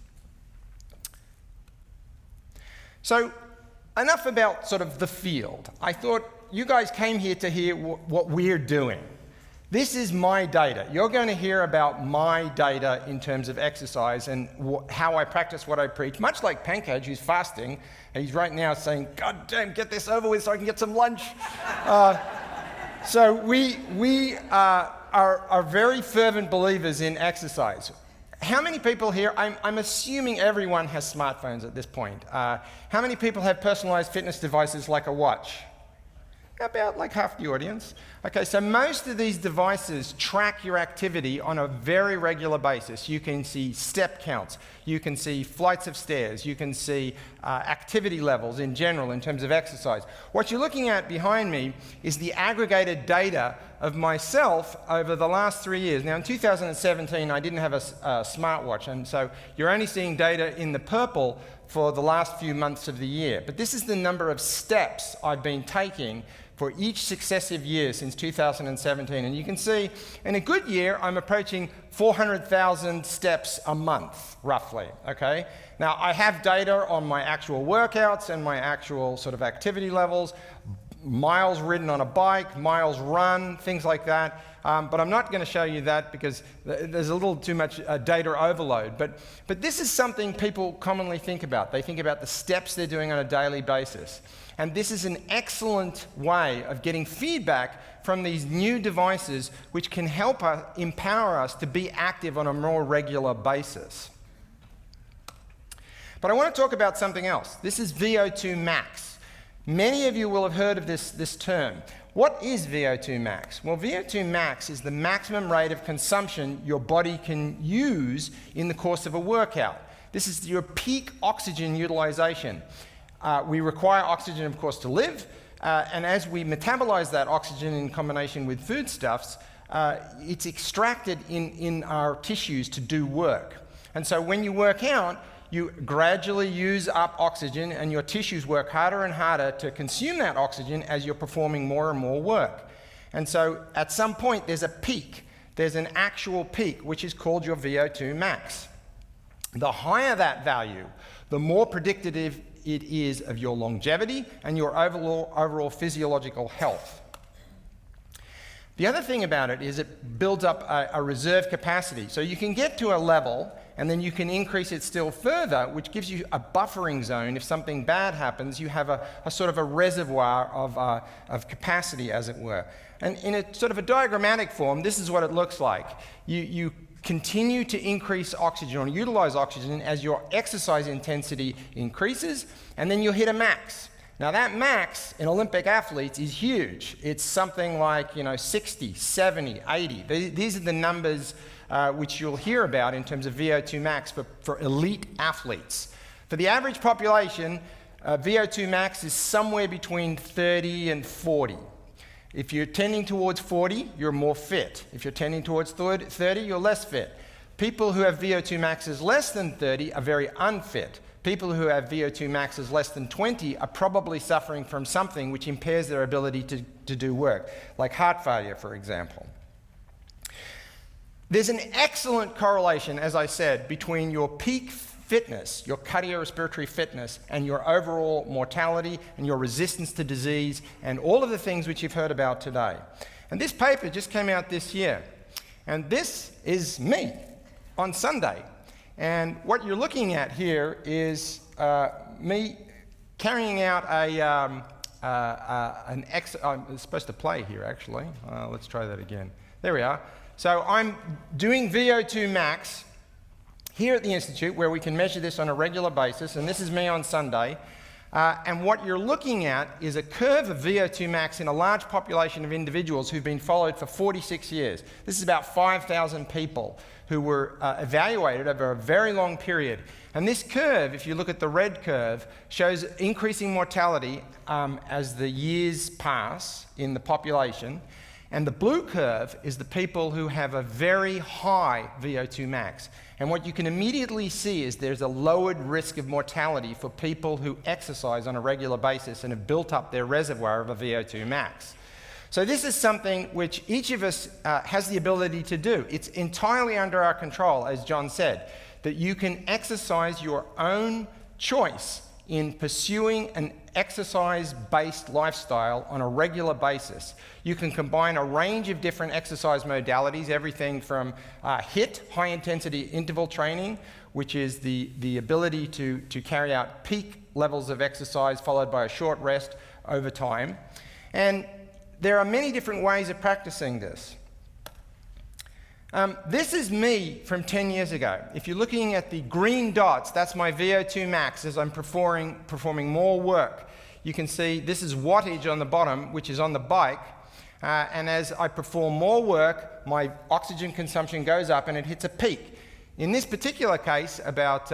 So enough about sort of the field. I thought you guys came here to hear what we're doing. This is my data. You're going to hear about my data in terms of exercise and how I practice what I preach, much like Pankaj, who's fasting, and he's right now saying, God damn, get this over with so I can get some lunch. So we are very fervent believers in exercise. How many people here, I'm assuming everyone has smartphones at this point. How many people have personalized fitness devices like a watch? About like half the audience. Okay, so most of these devices track your activity on a very regular basis. You can see step counts, you can see flights of stairs, you can see activity levels in general in terms of exercise. What you're looking at behind me is the aggregated data of myself over the last 3 years. Now in 2017 I didn't have a smartwatch, and so you're only seeing data in the purple for the last few months of the year. But this is the number of steps I've been taking for each successive year since 2017. And you can see in a good year, I'm approaching 400,000 steps a month, roughly, okay? Now, I have data on my actual workouts and my actual sort of activity levels, miles ridden on a bike, miles run, things like that. But I'm not going to show you that because there's a little too much data overload. But this is something people commonly think about. They think about the steps they're doing on a daily basis. And this is an excellent way of getting feedback from these new devices which can help us, empower us to be active on a more regular basis. But I want to talk about something else. This is VO2 max. Many of you will have heard of this term. What is VO2 max? Well, VO2 max is the maximum rate of consumption your body can use in the course of a workout. This is your peak oxygen utilization. We require oxygen, of course, to live, and as we metabolize that oxygen in combination with foodstuffs, it's extracted in our tissues to do work. And so when you work out, you gradually use up oxygen and your tissues work harder and harder to consume that oxygen as you're performing more and more work. And so at some point there's a peak. There's an actual peak, which is called your VO2 max. The higher that value, the more predictive it is of your longevity and your overall physiological health. The other thing about it is it builds up a reserve capacity. So you can get to a level and then you can increase it still further, which gives you a buffering zone. If something bad happens, you have a sort of a reservoir of capacity, as it were. And in a sort of a diagrammatic form, this is what it looks like. You continue to increase oxygen or utilize oxygen as your exercise intensity increases, and then you'll hit a max. Now that max in Olympic athletes is huge. It's something like 60, 70, 80. These are the numbers which you'll hear about in terms of VO2 max for elite athletes. For the average population, VO2 max is somewhere between 30 and 40. If you're tending towards 40, you're more fit. If you're tending towards 30, you're less fit. People who have VO2 maxes less than 30 are very unfit. People who have VO2 maxes less than 20 are probably suffering from something which impairs their ability to do work, like heart failure, for example. There's an excellent correlation, as I said, between your peak fitness, your cardiorespiratory fitness, and your overall mortality and your resistance to disease and all of the things which you've heard about today. And this paper just came out this year. And this is me on Sunday. And what you're looking at here is me carrying out I'm supposed to play here, actually. Let's try that again. There we are. So I'm doing VO2 max here at the Institute, where we can measure this on a regular basis, and this is me on Sunday. And what you're looking at is a curve of VO2 max in a large population of individuals who've been followed for 46 years. This is about 5,000 people who were evaluated over a very long period. And this curve, if you look at the red curve, shows increasing mortality as the years pass in the population. And the blue curve is the people who have a very high VO2 max. And what you can immediately see is there's a lowered risk of mortality for people who exercise on a regular basis and have built up their reservoir of a VO2 max. So this is something which each of us has the ability to do. It's entirely under our control, as John said, that you can exercise your own choice in pursuing an exercise-based lifestyle on a regular basis. You can combine a range of different exercise modalities, everything from HIIT, high-intensity interval training, which is the ability to carry out peak levels of exercise followed by a short rest over time. And there are many different ways of practicing this. This is me from 10 years ago. If you're looking at the green dots, that's my VO2 max as I'm performing more work. You can see this is wattage on the bottom, which is on the bike. And as I perform more work, my oxygen consumption goes up and it hits a peak. In this particular case, about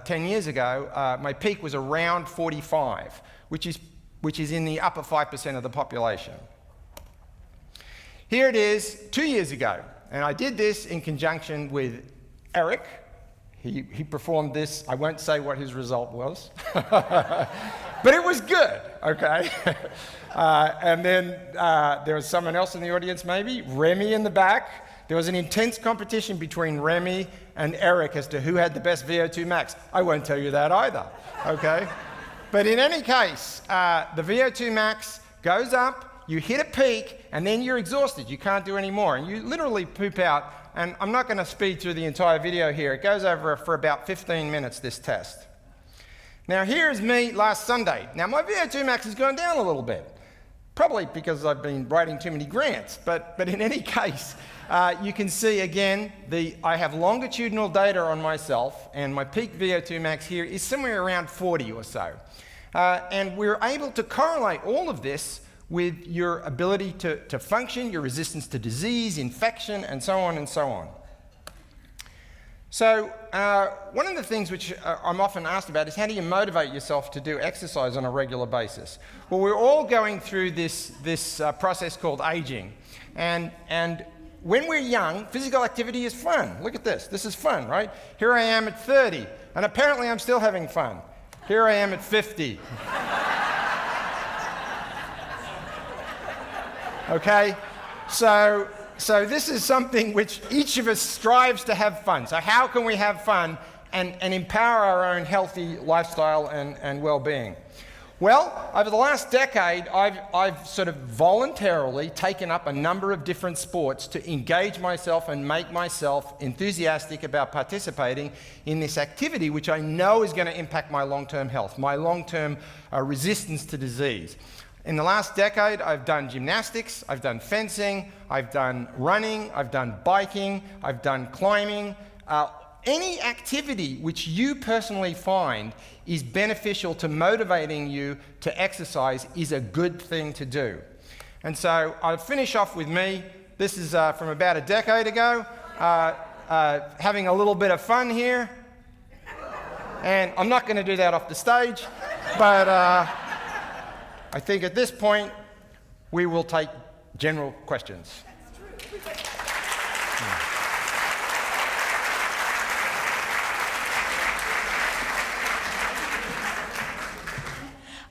10 years ago, my peak was around 45, which is in the upper 5% of the population. Here it is 2 years ago. And I did this in conjunction with Eric. He performed this. I won't say what his result was, but it was good, okay? And then there was someone else in the audience maybe, Remy in the back. There was an intense competition between Remy and Eric as to who had the best VO2 max. I won't tell you that either, okay? But in any case, the VO2 max goes up, you hit a peak, and then you're exhausted. You can't do any more, and you literally poop out. And I'm not going to speed through the entire video here. It goes over for about 15 minutes, this test. Now, here's me last Sunday. Now, my VO2 max has gone down a little bit, probably because I've been writing too many grants. But in any case, you can see, again, I have longitudinal data on myself, and my peak VO2 max here is somewhere around 40 or so. And we're able to correlate all of this with your ability to function, your resistance to disease, infection, and so on and so on. So one of the things which I'm often asked about is how do you motivate yourself to do exercise on a regular basis? Well, we're all going through this process called aging. And when we're young, physical activity is fun. Look at this. This is fun, right? Here I am at 30, and apparently I'm still having fun. Here I am at 50. Okay, so this is something which each of us strives to have fun. So how can we have fun and empower our own healthy lifestyle and well-being? Well, over the last decade, I've sort of voluntarily taken up a number of different sports to engage myself and make myself enthusiastic about participating in this activity, which I know is going to impact my long-term health, my long-term resistance to disease. In the last decade, I've done gymnastics, I've done fencing, I've done running, I've done biking, I've done climbing. Any activity which you personally find is beneficial to motivating you to exercise is a good thing to do. And so I'll finish off with me. This is from about a decade ago, having a little bit of fun here. And I'm not going to do that off the stage, but I think at this point, we will take general questions.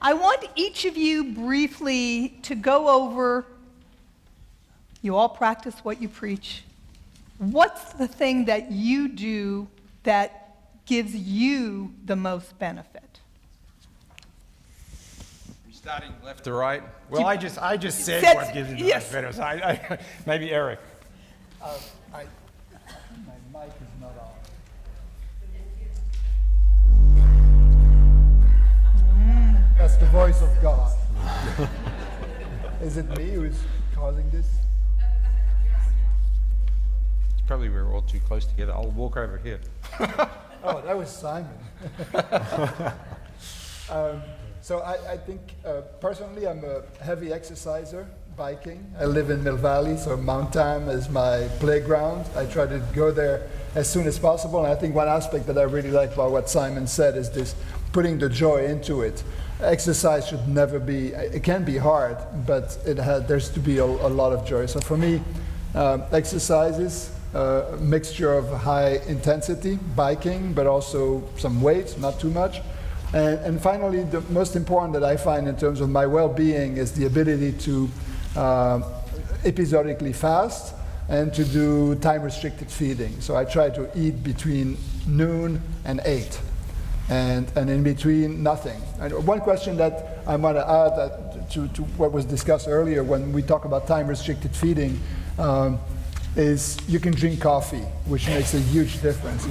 I want each of you briefly to go over, you all practice what you preach. What's the thing that you do that gives you the most benefit? Starting left to right. Well, I just said what gives you the most benefit. So maybe Eric. My mic is not on. That's the voice of God. Is it me who's causing this? It's probably we're all too close together. I'll walk over here. Oh, that was Simon. So I think personally I'm a heavy exerciser, biking. I live in Mill Valley, so Mount Tam is my playground. I try to go there as soon as possible. And I think one aspect that I really like about what Simon said is this putting the joy into it. Exercise should never be, it can be hard, but there's to be a lot of joy. So for me, exercises, a mixture of high intensity, biking, but also some weight, not too much. And finally, the most important that I find in terms of my well-being is the ability to episodically fast and to do time-restricted feeding. So I try to eat between noon and 8, and in between, nothing. And one question that I want to add to what was discussed earlier when we talk about time-restricted feeding is you can drink coffee, which makes a huge difference.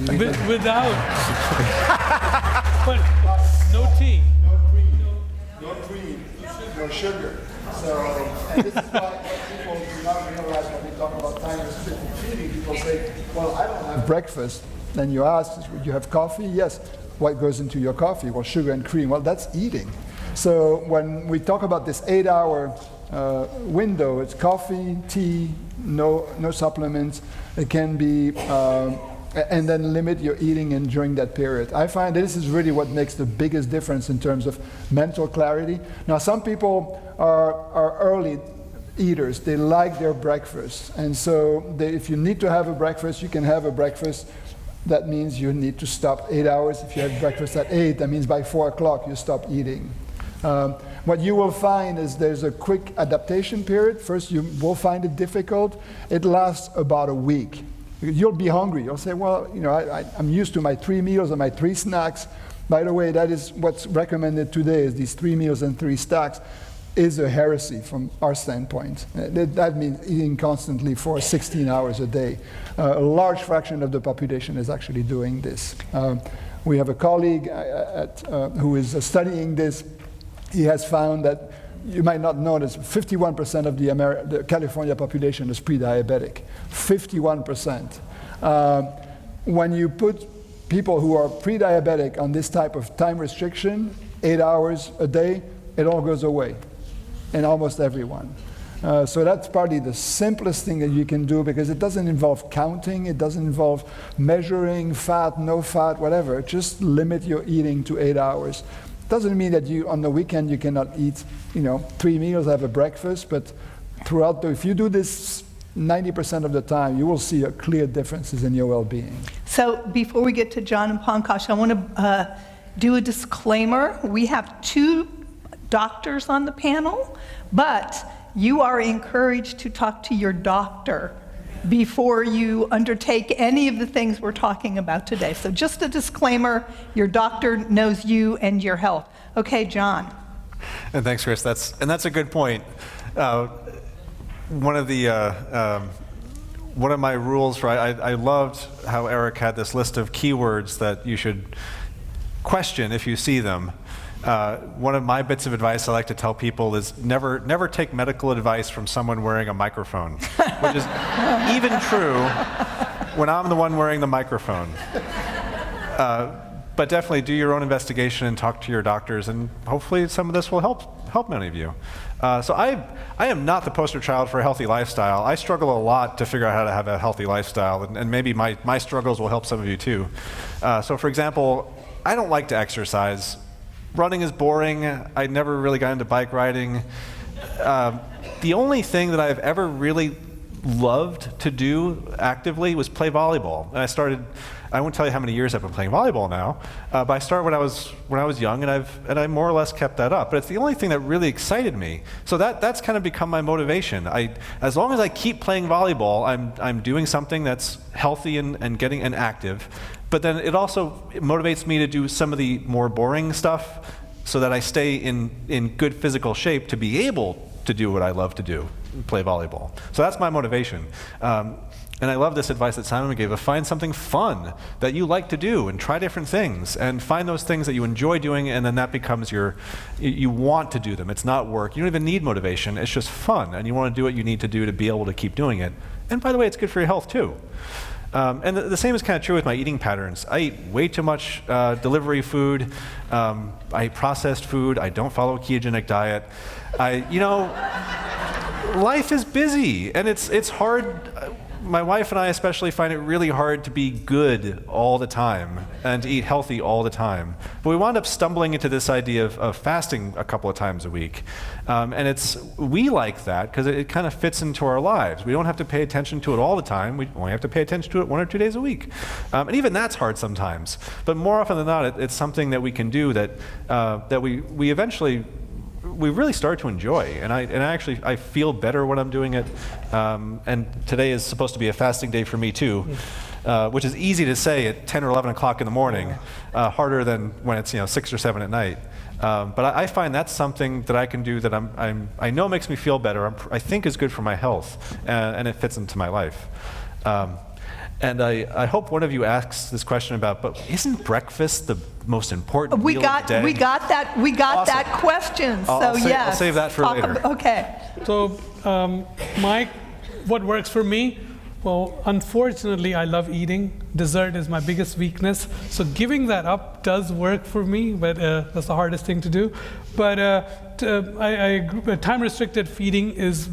Without, but no tea. No cream, no sugar. So, and this is why people do not realize when we talk about time-restricted feeding, people say, well, I don't have breakfast. Then you ask, you have coffee? Yes. What goes into your coffee? Well, sugar and cream. Well, that's eating. So when we talk about this 8-hour window, it's coffee, tea, no supplements. It can be, and then limit your eating during that period. I find this is really what makes the biggest difference in terms of mental clarity. Now, some people are early eaters. They like their breakfast. And so if you need to have a breakfast, you can have a breakfast. That means you need to stop 8 hours. If you have breakfast at 8, that means by 4 o'clock you stop eating. What you will find is there's a quick adaptation period. First, you will find it difficult. It lasts about a week. You'll be hungry. You'll say, well, you know, I'm used to my 3 meals and my 3 snacks. By the way, that is what's recommended today, is these 3 meals and 3 snacks is a heresy from our standpoint. That means eating constantly for 16 hours a day. A large fraction of the population is actually doing this. We have a colleague who is studying this. He has found that, you might not notice, 51% of the California population is pre-diabetic. 51%. When you put people who are pre-diabetic on this type of time restriction, 8 hours a day, it all goes away in almost everyone. So that's probably the simplest thing that you can do, because it doesn't involve counting, it doesn't involve measuring fat, no fat, whatever. Just limit your eating to 8 hours. Doesn't mean that you, on the weekend, you cannot eat, 3 meals, have a breakfast, but throughout if you do this 90% of the time, you will see a clear differences in your well-being. So before we get to John and Pankaj, I want to do a disclaimer. We have 2 doctors on the panel, but you are encouraged to talk to your doctor before you undertake any of the things we're talking about today. So just a disclaimer, your doctor knows you and your health. Okay, John. And thanks, Chris. That's a good point. One of my rules, right? I loved how Eric had this list of keywords that you should question if you see them. One of my bits of advice I like to tell people is never take medical advice from someone wearing a microphone, which is even true when I'm the one wearing the microphone. But definitely do your own investigation and talk to your doctors, and hopefully some of this will help many of you. So I am not the poster child for a healthy lifestyle. I struggle a lot to figure out how to have a healthy lifestyle, and maybe my struggles will help some of you too. So for example, I don't like to exercise. Running is boring. I never really got into bike riding. The only thing that I've ever really loved to do actively was play volleyball. And I won't tell you how many years I've been playing volleyball now, but I started when I was young, and I more or less kept that up. But it's the only thing that really excited me. So that's kind of become my motivation. As long as I keep playing volleyball, I'm doing something that's healthy and getting and active. But then it also motivates me to do some of the more boring stuff so that I stay in good physical shape to be able to do what I love to do, play volleyball. So that's my motivation. And I love this advice that Simon gave, find something fun that you like to do and try different things and find those things that you enjoy doing, and then that becomes you want to do them. It's not work. You don't even need motivation. It's just fun, and you want to do what you need to do to be able to keep doing it. And by the way, it's good for your health too. And the same is kind of true with my eating patterns. I eat way too much delivery food. I eat processed food. I don't follow a ketogenic diet. Life is busy, and it's hard. My wife and I especially find it really hard to be good all the time and to eat healthy all the time. But we wound up stumbling into this idea of fasting a couple of times a week. And we like that because it kind of fits into our lives. We don't have to pay attention to it all the time. We only have to pay attention to it 1 or 2 days a week. And even that's hard sometimes. But more often than not, it's something that we can do that we eventually really start to enjoy, and I feel better when I'm doing it. And today is supposed to be a fasting day for me too, which is easy to say at 10 or 11 o'clock in the morning, harder than when it's 6 or 7 at night. But I find that's something that I can do that I know makes me feel better. I think is good for my health, and it fits into my life. And I hope one of you asks this question about, but isn't breakfast the most important meal of the day? We got that question. I'll yes. save that for later. Okay. So, what works for me? Well, unfortunately, I love eating. Dessert is my biggest weakness. So giving that up does work for me, but that's the hardest thing to do. But time-restricted feeding is,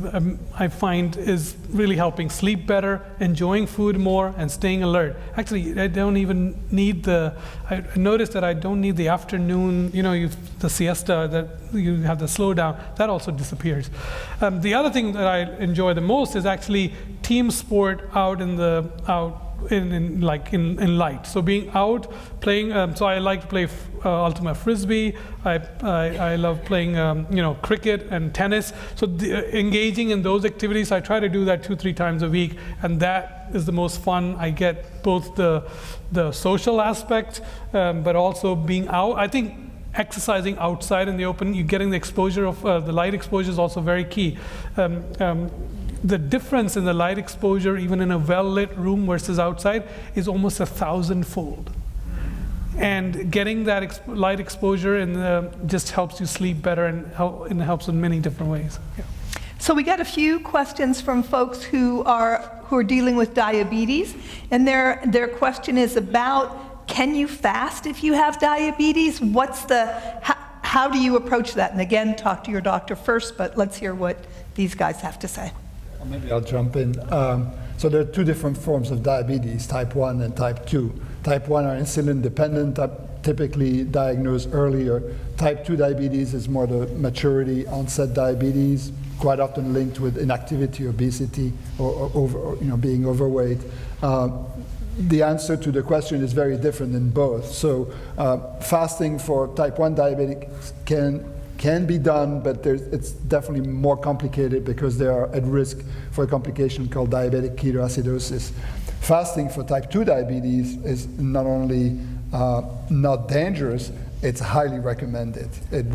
I find, is really helping sleep better, enjoying food more, and staying alert. Actually, I don't even need I noticed that I don't need the afternoon, the siesta, that you have the slowdown. That also disappears. The other thing that I enjoy the most is actually team sport out in light. So being out playing. So I like to play ultimate frisbee. I love playing cricket and tennis. So engaging in those activities, I try to do that 2-3 times a week, and that is the most fun. I get both the social aspect, but also being out. I think exercising outside in the open, you're getting the exposure of the light exposure is also very key. The difference in the light exposure, even in a well-lit room versus outside, is almost 1,000-fold. And getting that light exposure just helps you sleep better, and helps in many different ways. Yeah. So we got a few questions from folks who are dealing with diabetes, and their question is about, can you fast if you have diabetes? How do you approach that? And again, talk to your doctor first, but let's hear what these guys have to say. Maybe I'll jump in. So there are 2 different forms of diabetes, type 1 and type 2. Type 1 are insulin dependent, typically diagnosed earlier. Type 2 diabetes is more the maturity onset diabetes, quite often linked with inactivity, obesity, or being overweight. The answer to the question is very different in both. So fasting for type 1 diabetics can be done, but it's definitely more complicated because they are at risk for a complication called diabetic ketoacidosis. Fasting for type 2 diabetes is not only not dangerous, it's highly recommended. It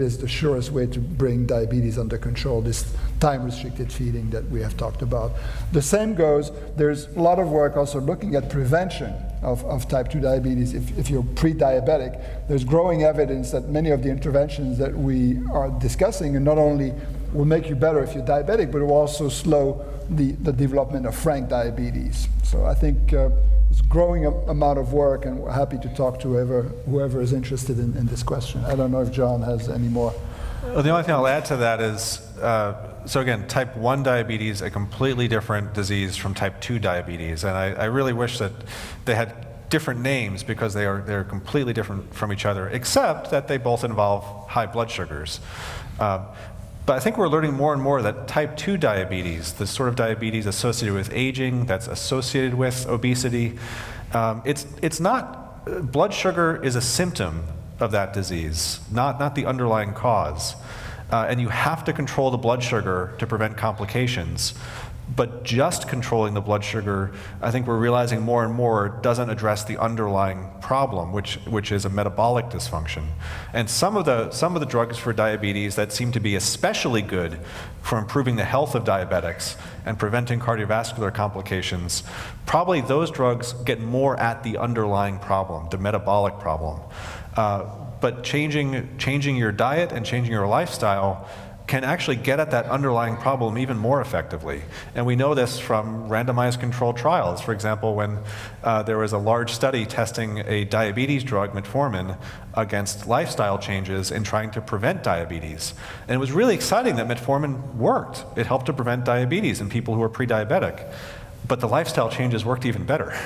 is the surest way to bring diabetes under control, this time-restricted feeding that we have talked about. The same goes, there's a lot of work also looking at prevention of type 2 diabetes. If you're pre-diabetic, there's growing evidence that many of the interventions that we are discussing and not only will make you better if you're diabetic, but will also slow the development of frank diabetes. So I think it's a growing amount of work, and we're happy to talk to whoever is interested in this question. I don't know if John has any more. Well, the only thing I'll add to that is, so again, type 1 diabetes, a completely different disease from type 2 diabetes. And I really wish that they had different names because they're completely different from each other, except that they both involve high blood sugars. But I think we're learning more and more that type 2 diabetes, the sort of diabetes associated with aging, that's associated with obesity, it's not, blood sugar is a symptom of that disease, not the underlying cause. And you have to control the blood sugar to prevent complications. But just controlling the blood sugar, I think we're realizing more and more, doesn't address the underlying problem, which is a metabolic dysfunction. And some of the drugs for diabetes that seem to be especially good for improving the health of diabetics and preventing cardiovascular complications, probably those drugs get more at the underlying problem, the metabolic problem. But changing your diet and changing your lifestyle can actually get at that underlying problem even more effectively. And we know this from randomized controlled trials. For example, when there was a large study testing a diabetes drug, metformin, against lifestyle changes in trying to prevent diabetes. And it was really exciting that metformin worked. It helped to prevent diabetes in people who were pre-diabetic. But the lifestyle changes worked even better.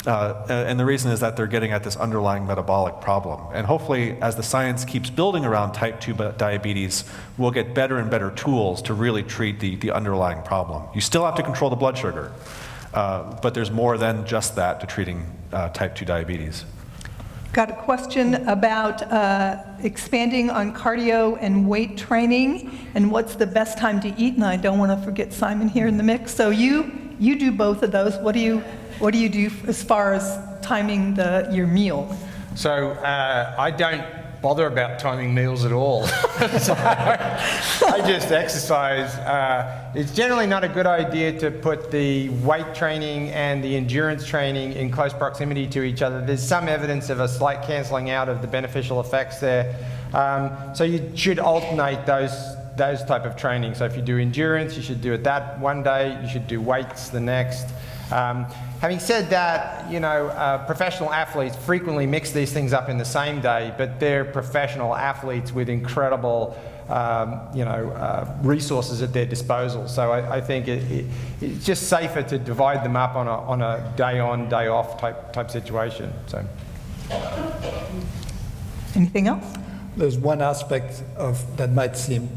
And the reason is that they're getting at this underlying metabolic problem. And hopefully, as the science keeps building around type 2 diabetes, we'll get better and better tools to really treat the underlying problem. You still have to control the blood sugar, but there's more than just that to treating type 2 diabetes. Got a question about expanding on cardio and weight training, and what's the best time to eat? And I don't want to forget Simon here in the mix. So you do both of those. What do you do as far as timing your meal? So I don't bother about timing meals at all. So I just exercise. It's generally not a good idea to put the weight training and the endurance training in close proximity to each other. There's some evidence of a slight cancelling out of the beneficial effects there. So you should alternate those type of training. So if you do endurance, you should do it that one day. You should do weights the next. Having said that, professional athletes frequently mix these things up in the same day, but they're professional athletes with incredible, resources at their disposal. So I think it's just safer to divide them up on a day on, day off type situation. So. Anything else? There's one aspect of that might seem,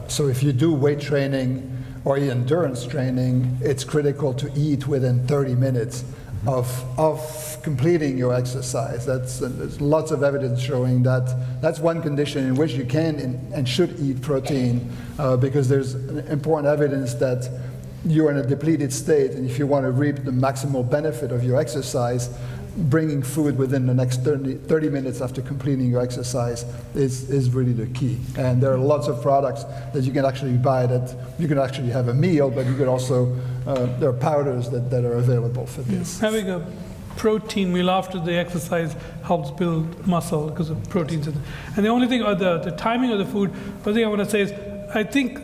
so if you do weight training or endurance training, it's critical to eat within 30 minutes of completing your exercise. There's lots of evidence showing that that's one condition in which you can and should eat protein, because there's important evidence that you're in a depleted state, and if you want to reap the maximal benefit of your exercise, bringing food within the next 30 minutes after completing your exercise is really the key. And there are lots of products that you can actually buy that you can actually have a meal, but you can also, there are powders that are available for this. Having a protein meal after the exercise helps build muscle because of proteins. And the only thing, or the timing of the food, the thing I want to say is, I think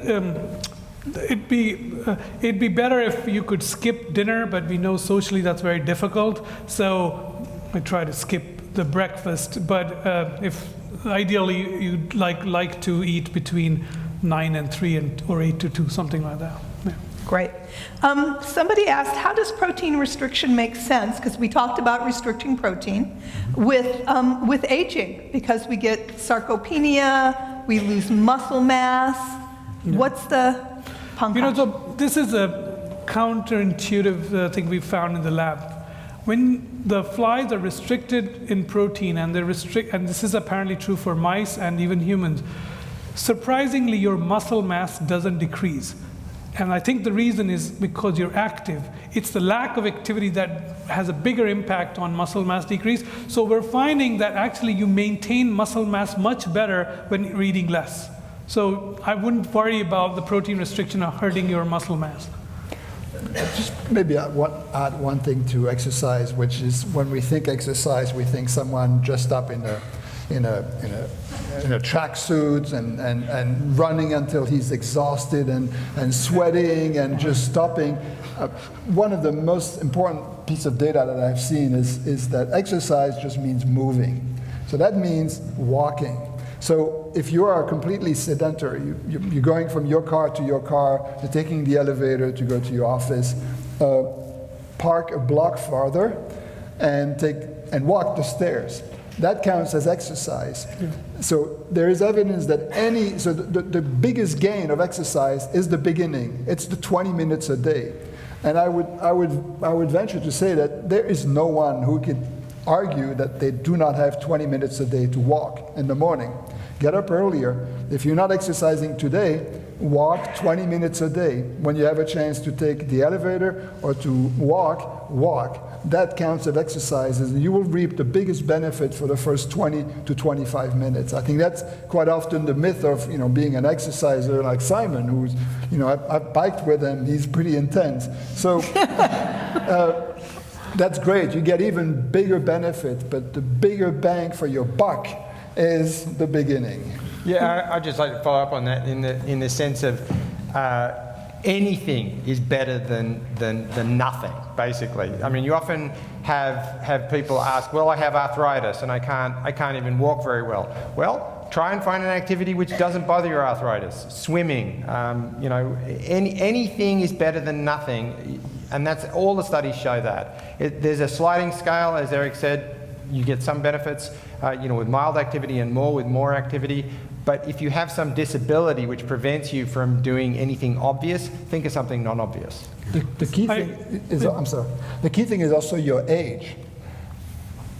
it'd be better if you could skip dinner, but we know socially that's very difficult. So I try to skip the breakfast. But if ideally you'd like to eat between 9 and 3 or 8 to 2, something like that. Yeah. Great. Somebody asked, how does protein restriction make sense? Because we talked about restricting protein with aging, because we get sarcopenia, we lose muscle mass. Yeah. What's the Pankaj? So this is a counterintuitive thing we found in the lab. When the flies are restricted in protein, and and this is apparently true for mice and even humans, surprisingly your muscle mass doesn't decrease. And I think the reason is because you're active. It's the lack of activity that has a bigger impact on muscle mass decrease. So we're finding that actually you maintain muscle mass much better when you're eating less. So I wouldn't worry about the protein restriction of hurting your muscle mass. Just maybe add one thing to exercise, which is when we think exercise, we think someone dressed up in a tracksuit and running until he's exhausted and sweating and just stopping. One of the most important piece of data that I've seen is that exercise just means moving. So that means walking. So if you are completely sedentary, you're going from your car to your car, you're taking the elevator to go to your office, park a block farther and walk the stairs. That counts as exercise. Yeah. So there is evidence that the biggest gain of exercise is the beginning. It's the 20 minutes a day. And I would venture to say that there is no one who could argue that they do not have 20 minutes a day to walk in the morning. Get up earlier. If you're not exercising today, walk 20 minutes a day. When you have a chance to take the elevator or to walk. That counts as exercises, and you will reap the biggest benefit for the first 20 to 25 minutes. I think that's quite often the myth of being an exerciser like Simon, who's I've biked with him. He's pretty intense. So that's great. You get even bigger benefit, but the bigger bang for your buck is the beginning. Yeah, I'd just like to follow up on that in the sense of anything is better than nothing, basically. I mean, you often have people ask, well, I have arthritis and I can't even walk very well. Well, try and find an activity which doesn't bother your arthritis. Swimming, anything is better than nothing, and that's all the studies show that. There's a sliding scale, as Eric said. You get some benefits, with mild activity and more with more activity. But if you have some disability which prevents you from doing anything obvious, think of something non-obvious. The key thing is, I'm sorry. The key thing is also your age.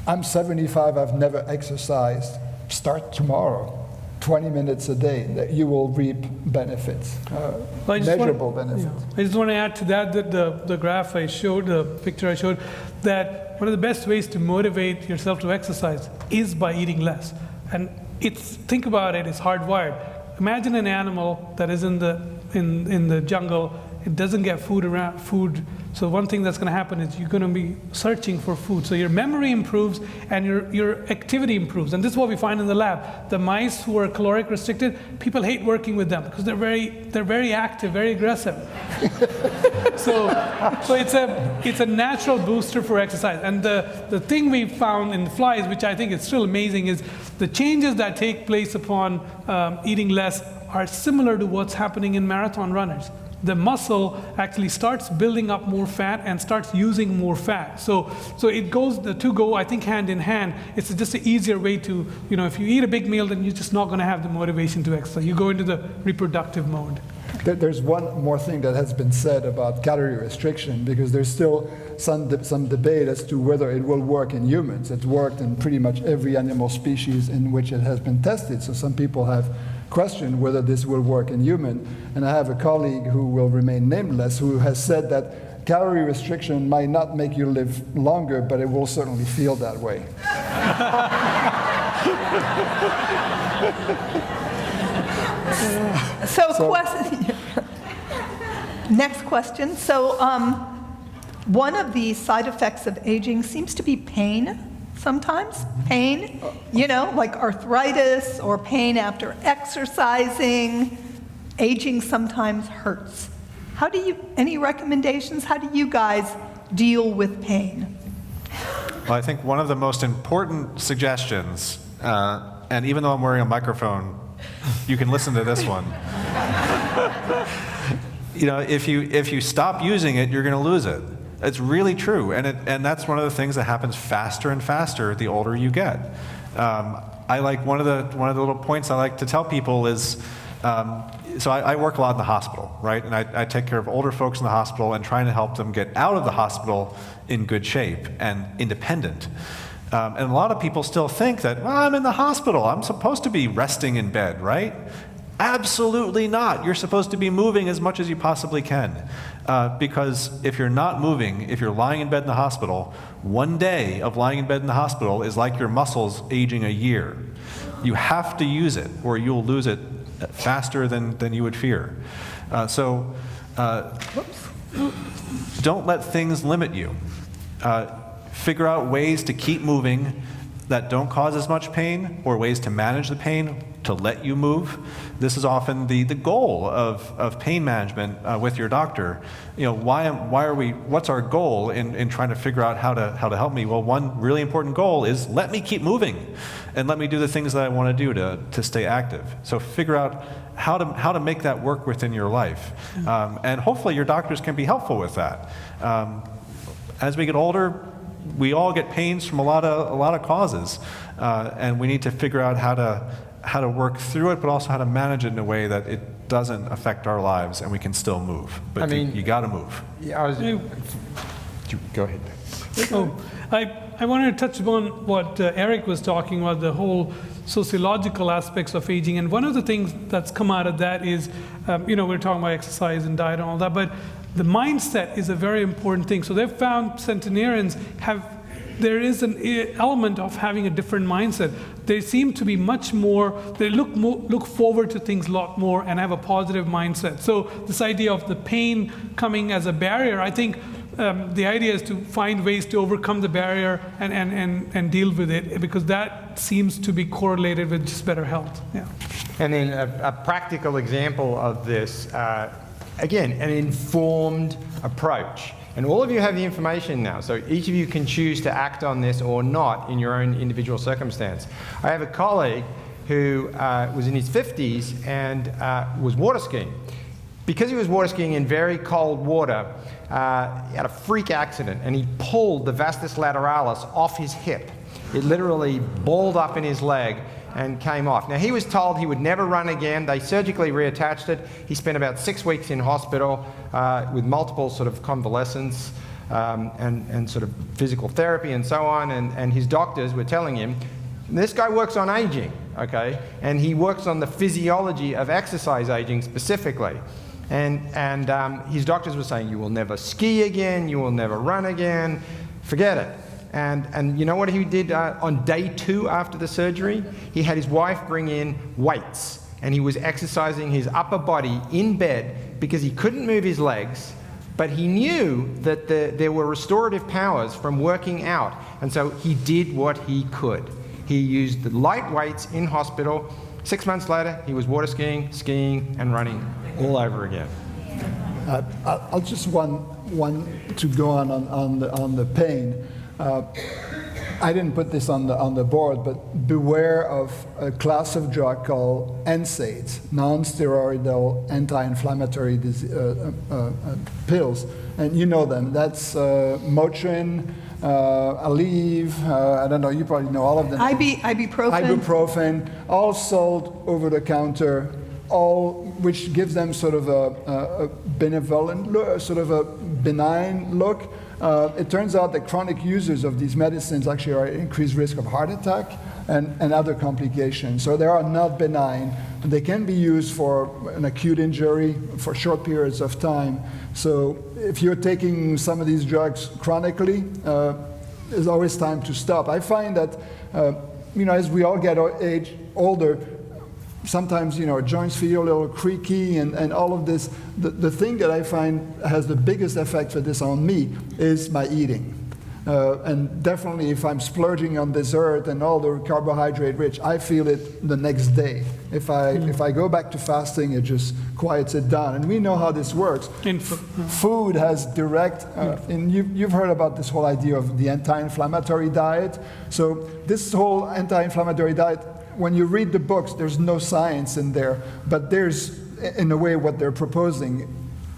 I'm 75. I've never exercised. Start tomorrow. 20 minutes a day, that you will reap benefits, measurable benefits. I just want to add to that the graph I showed, the picture I showed, that one of the best ways to motivate yourself to exercise is by eating less. And think about it, it's hardwired. Imagine an animal that is in the jungle. It doesn't get food. So one thing that's going to happen is you're going to be searching for food. So your memory improves and your activity improves. And this is what we find in the lab. The mice who are caloric restricted, people hate working with them because they're very active, very aggressive. so it's a natural booster for exercise. And the thing we found in the flies, which I think is still amazing, is the changes that take place upon eating less are similar to what's happening in marathon runners. The muscle actually starts building up more fat and starts using more fat. So the two go, I think, hand in hand. It's just an easier way to, if you eat a big meal, then you're just not going to have the motivation to exercise. You go into the reproductive mode. There's one more thing that has been said about calorie restriction, because there's still some debate as to whether it will work in humans. It's worked in pretty much every animal species in which it has been tested. So some people have questioned whether this will work in human. And I have a colleague who will remain nameless who has said that calorie restriction might not make you live longer, but it will certainly feel that way. Next question. So one of the side effects of aging seems to be pain sometimes. Pain, like arthritis or pain after exercising. Aging sometimes hurts. Any recommendations? How do you guys deal with pain? Well, I think one of the most important suggestions, and even though I'm wearing a microphone, you can listen to this one. If you stop using it, you're going to lose it. It's really true, and that's one of the things that happens faster and faster the older you get. I like one of the little points I like to tell people is, so I work a lot in the hospital, right? And I take care of older folks in the hospital and trying to help them get out of the hospital in good shape and independent. And a lot of people still think that, well, I'm in the hospital, I'm supposed to be resting in bed, right? Absolutely not. You're supposed to be moving as much as you possibly can. Because if you're not moving, if you're lying in bed in the hospital, one day of lying in bed in the hospital is like your muscles aging a year. You have to use it, or you'll lose it faster than you would fear. So don't let things limit you. Figure out ways to keep moving that don't cause as much pain, or ways to manage the pain to let you move. This is often the goal of pain management with your doctor. What's our goal in trying to figure out how to help me? Well, one really important goal is let me keep moving and let me do the things that I want to do to stay active. So figure out how to make that work within your life. And hopefully your doctors can be helpful with that. As we get older, we all get pains from a lot of causes, and we need to figure out how to work through it, but also how to manage it in a way that it doesn't affect our lives and we can still move. But you got to move. Yeah, go ahead. So I wanted to touch upon what Eric was talking about, the whole sociological aspects of aging. And one of the things that's come out of that is, we're talking about exercise and diet and all that, but the mindset is a very important thing. So they've found centenarians there is an element of having a different mindset. They seem to be much more, they look forward to things a lot more and have a positive mindset. So this idea of the pain coming as a barrier, I think the idea is to find ways to overcome the barrier and deal with it, because that seems to be correlated with just better health. Yeah. And then a practical example of this, again, an informed approach. And all of you have the information now, so each of you can choose to act on this or not in your own individual circumstance. I have a colleague who was in his 50s and was water skiing. Because he was water skiing in very cold water, he had a freak accident and he pulled the vastus lateralis off his hip. It literally balled up in his leg and came off. Now, he was told he would never run again. They surgically reattached it. He spent about 6 weeks in hospital with multiple sort of convalescence and sort of physical therapy and so on. And his doctors were telling him, this guy works on aging, okay? And he works on the physiology of exercise aging specifically. And his doctors were saying, you will never ski again, you will never run again, forget it. And you know what he did on day 2 after the surgery? He had his wife bring in weights, and he was exercising his upper body in bed because he couldn't move his legs, but he knew that there were restorative powers from working out, and so he did what he could. He used the light weights in hospital. 6 months later, he was water skiing, and running all over again. I'll just one to go on the pain. I didn't put this on the board, but beware of a class of drug called NSAIDs, non-steroidal anti-inflammatory pills, and you know them. That's Motrin, Aleve, I don't know, you probably know all of them. Ibuprofen, all sold over the counter, all which gives them sort of a benevolent look, sort of a benign look. It turns out that chronic users of these medicines actually are at increased risk of heart attack and other complications. So they are not benign. They can be used for an acute injury for short periods of time. So if you're taking some of these drugs chronically, there's always time to stop. I find that, as we all get older, sometimes, joints feel a little creaky and all of this. The thing that I find has the biggest effect for this on me is my eating. And definitely if I'm splurging on dessert and all the carbohydrate rich, I feel it the next day. If I go back to fasting, it just quiets it down. And we know how this works. Food has direct, and you've heard about this whole idea of the anti-inflammatory diet. So this whole anti-inflammatory diet, when you read the books, there's no science in there, but there's, in a way, what they're proposing.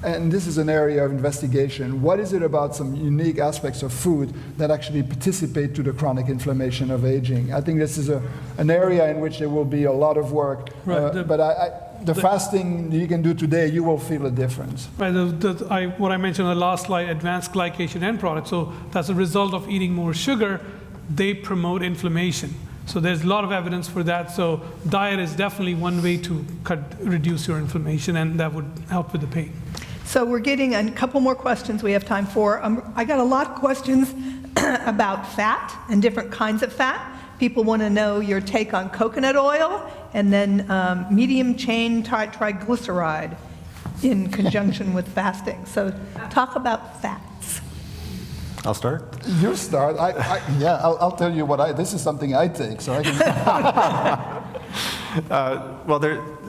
And this is an area of investigation. What is it about some unique aspects of food that actually participate to the chronic inflammation of aging? I think this is an area in which there will be a lot of work. Right, but the fasting you can do today, you will feel a difference. Right, what I mentioned on the last slide, advanced glycation end product. So that's a result of eating more sugar. They promote inflammation. So there's a lot of evidence for that. So diet is definitely one way to reduce your inflammation, and that would help with the pain. So we're getting a couple more questions we have time for. I got a lot of questions about fat and different kinds of fat. People want to know your take on coconut oil and then medium chain triglyceride in conjunction with fasting. So talk about fats. I'll start. You start. I'll tell you this is something I take, so I can.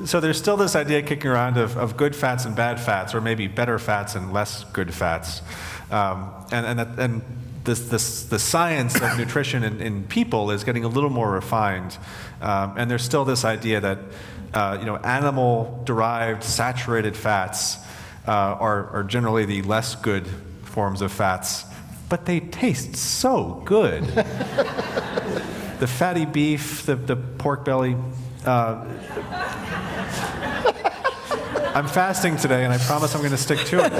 So there's still this idea kicking around of good fats and bad fats, or maybe better fats and less good fats, and the science of nutrition in people is getting a little more refined, and there's still this idea that animal-derived saturated fats are generally the less good forms of fats, but they taste so good. The fatty beef, the pork belly. I'm fasting today, and I promise I'm going to stick to it.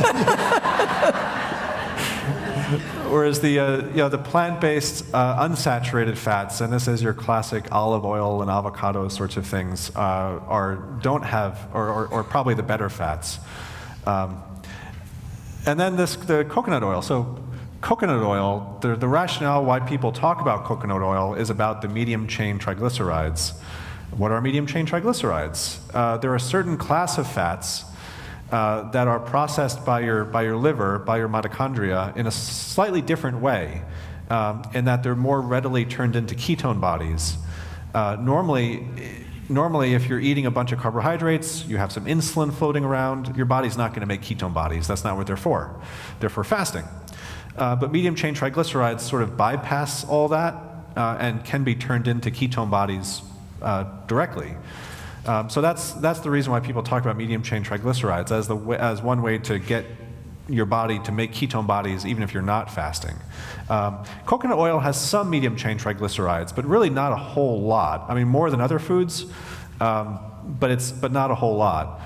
Whereas the plant-based unsaturated fats, and this is your classic olive oil and avocado sorts of things, don't have, or probably the better fats. And then the coconut oil. So coconut oil, the rationale why people talk about coconut oil is about the medium chain triglycerides. What are medium chain triglycerides? They're a certain class of fats that are processed by your liver, by your mitochondria, in a slightly different way, in that they're more readily turned into ketone bodies. Normally, if you're eating a bunch of carbohydrates, you have some insulin floating around, your body's not going to make ketone bodies. That's not what they're for. They're for fasting. But medium-chain triglycerides sort of bypass all that and can be turned into ketone bodies directly. So that's the reason why people talk about medium-chain triglycerides as one way to get your body to make ketone bodies even if you're not fasting. Coconut oil has some medium-chain triglycerides, but really not a whole lot. I mean, more than other foods, but not a whole lot.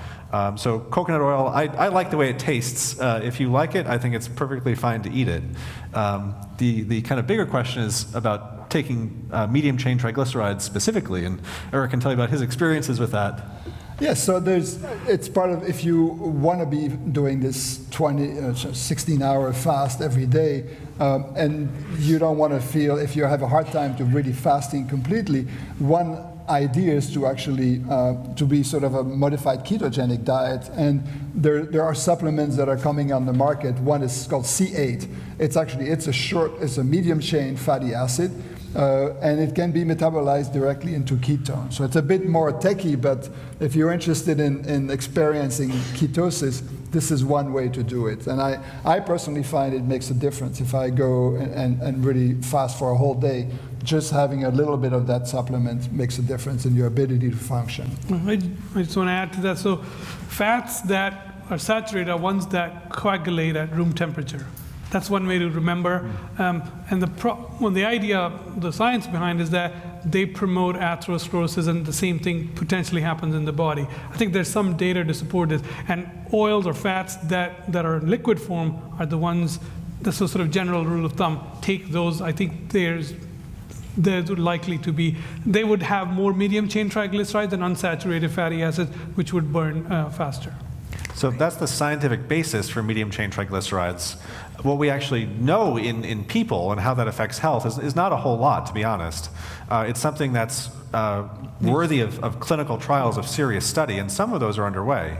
So coconut oil, I like the way it tastes. If you like it, I think it's perfectly fine to eat it. The kind of bigger question is about taking medium-chain triglycerides specifically, and Eric can tell you about his experiences with that. Yes, so it's part of, if you want to be doing this 16-hour fast every day, and you don't want to feel, if you have a hard time to really fasting completely, one idea is to actually to be sort of a modified ketogenic diet, and there are supplements that are coming on the market. One is called C8. It's a medium chain fatty acid, and it can be metabolized directly into ketone. So it's a bit more techy, but if you're interested in experiencing ketosis, this is one way to do it. And I personally find it makes a difference. If I go and really fast for a whole day, just having a little bit of that supplement makes a difference in your ability to function. I just want to add to that. So fats that are saturated are ones that coagulate at room temperature. That's one way to remember. And the idea, the science behind is that they promote atherosclerosis, and the same thing potentially happens in the body. I think there's some data to support this. And oils or fats that are in liquid form are the ones, that's a sort of general rule of thumb. Take those. I think they're likely to be, they would have more medium chain triglycerides than unsaturated fatty acids, which would burn faster. So that's the scientific basis for medium chain triglycerides. What we actually know in people and how that affects health is not a whole lot, to be honest. It's something that's worthy of clinical trials of serious study, and some of those are underway.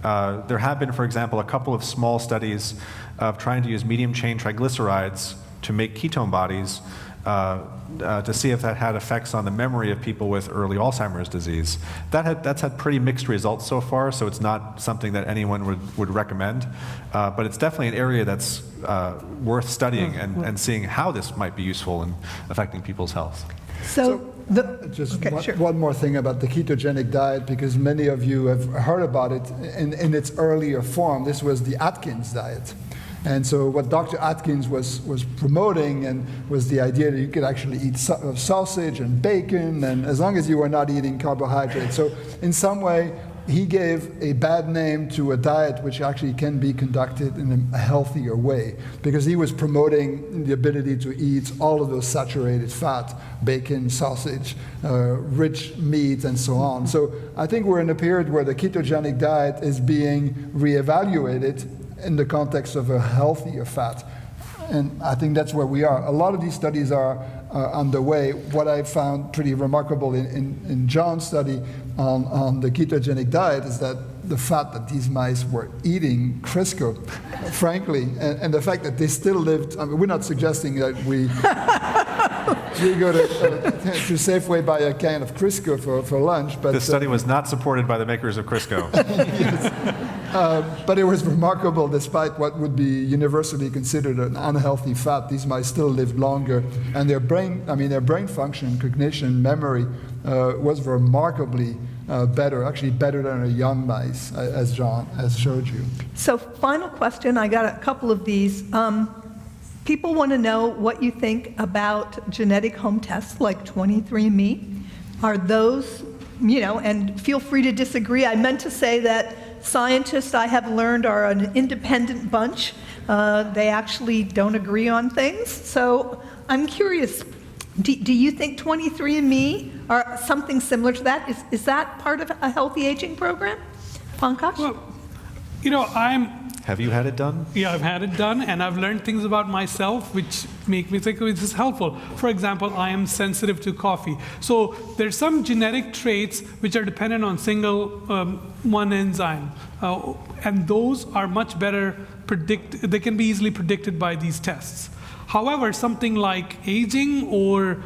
There have been, for example, a couple of small studies of trying to use medium chain triglycerides to make ketone bodies to see if that had effects on the memory of people with early Alzheimer's disease. That's had pretty mixed results so far, so it's not something that anyone would recommend. But it's definitely an area that's worth studying and seeing how this might be useful in affecting people's health. One more thing about the ketogenic diet, because many of you have heard about it in its earlier form. This was the Atkins diet. And so what Dr. Atkins was promoting and was the idea that you could actually eat sausage and bacon, and as long as you were not eating carbohydrates. So in some way, he gave a bad name to a diet which actually can be conducted in a healthier way, because he was promoting the ability to eat all of those saturated fat, bacon, sausage, rich meat, and so on. So I think we're in a period where the ketogenic diet is being reevaluated in the context of a healthier fat. And I think that's where we are. A lot of these studies are underway. What I found pretty remarkable in John's study on the ketogenic diet is that the fat that these mice were eating, Crisco, frankly, and the fact that they still lived, I mean, we're not suggesting that we go to Safeway, buy a can of Crisco for lunch. But this study was not supported by the makers of Crisco. But it was remarkable, despite what would be universally considered an unhealthy fat, these mice still lived longer, and their brain function, cognition, memory was remarkably better, actually better than a young mice, as John has showed you. So final question, I got a couple of these. People want to know what you think about genetic home tests like 23andMe. Are those, and feel free to disagree. I meant to say that scientists, I have learned, are an independent bunch. They actually don't agree on things. So I'm curious, do you think 23andMe or something similar to that, is that part of a healthy aging program? Pankaj? Well, Have you had it done? Yeah, I've had it done, and I've learned things about myself which make me think, oh, this is helpful. For example, I am sensitive to coffee. So there's some genetic traits which are dependent on single one enzyme, and those are much better they can be easily predicted by these tests. However, something like aging or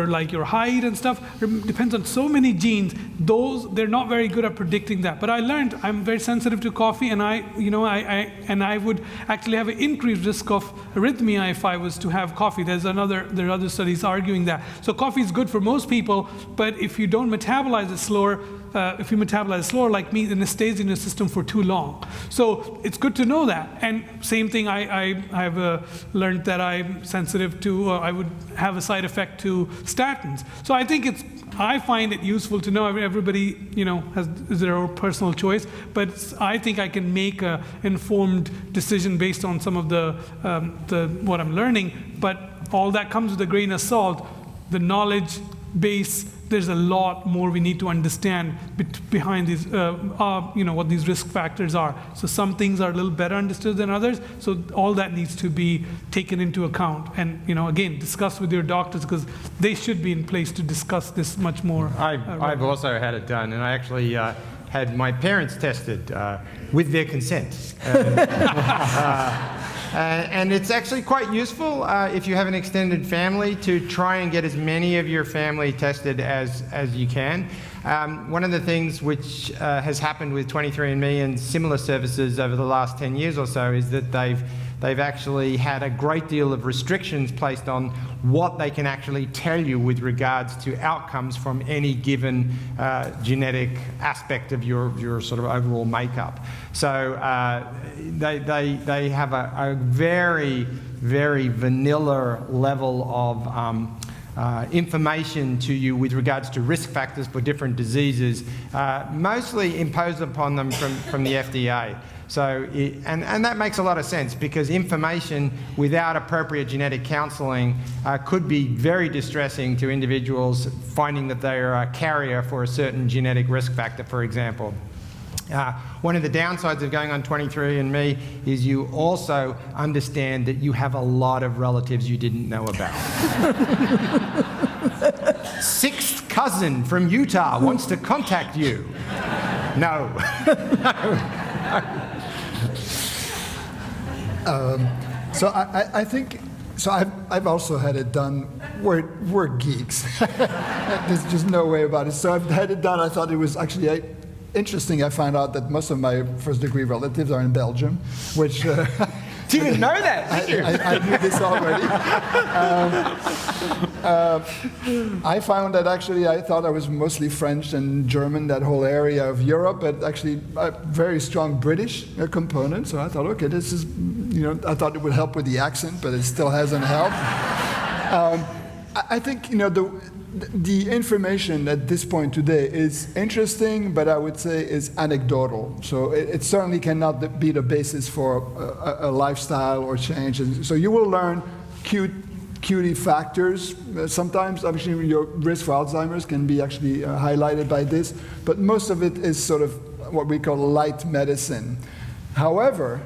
like your height and stuff depends on so many genes. They're not very good at predicting that. But I learned I'm very sensitive to coffee, and I would actually have an increased risk of arrhythmia if I was to have coffee. There are other studies arguing that. So coffee is good for most people, but if you don't metabolize it slower, if you metabolize slower like me, then it stays in your system for too long. So it's good to know that. And same thing, I've learned that I'm sensitive to, I would have a side effect to statins. So I find it useful to know. Everybody, has their own personal choice, but I think I can make an informed decision based on some of the what I'm learning. But all that comes with a grain of salt. The knowledge base, there's a lot more we need to understand behind these, what these risk factors are. So some things are a little better understood than others. So all that needs to be taken into account. And, again, discuss with your doctors, because they should be in place to discuss this much more. I've also had it done, and I actually had my parents tested with their consent. And it's actually quite useful if you have an extended family to try and get as many of your family tested as you can. One of the things which has happened with 23andMe and similar services over the last 10 years or so is that they've actually had a great deal of restrictions placed on what they can actually tell you with regards to outcomes from any given genetic aspect of your sort of overall makeup. So they have a very, very vanilla level of information to you with regards to risk factors for different diseases, mostly imposed upon them from the FDA. So, and that makes a lot of sense, because information without appropriate genetic counseling could be very distressing to individuals finding that they are a carrier for a certain genetic risk factor, for example. One of the downsides of going on 23andMe is you also understand that you have a lot of relatives you didn't know about. Sixth cousin from Utah wants to contact you. No. So I think, so I've also had it done. We're geeks. There's just no way about it. So I've had it done. I thought it was actually interesting. I found out that most of my first-degree relatives are in Belgium, which... Didn't know that, did you? I knew this already. I found that actually I thought I was mostly French and German, that whole area of Europe, but actually a very strong British component. So I thought, okay, this is, I thought it would help with the accent, but it still hasn't helped. I think, the information at this point today is interesting, but I would say is anecdotal. So it certainly cannot be the basis for a lifestyle or change. And so you will learn cutie factors. Sometimes, actually, your risk for Alzheimer's can be actually highlighted by this, but most of it is sort of what we call light medicine. However,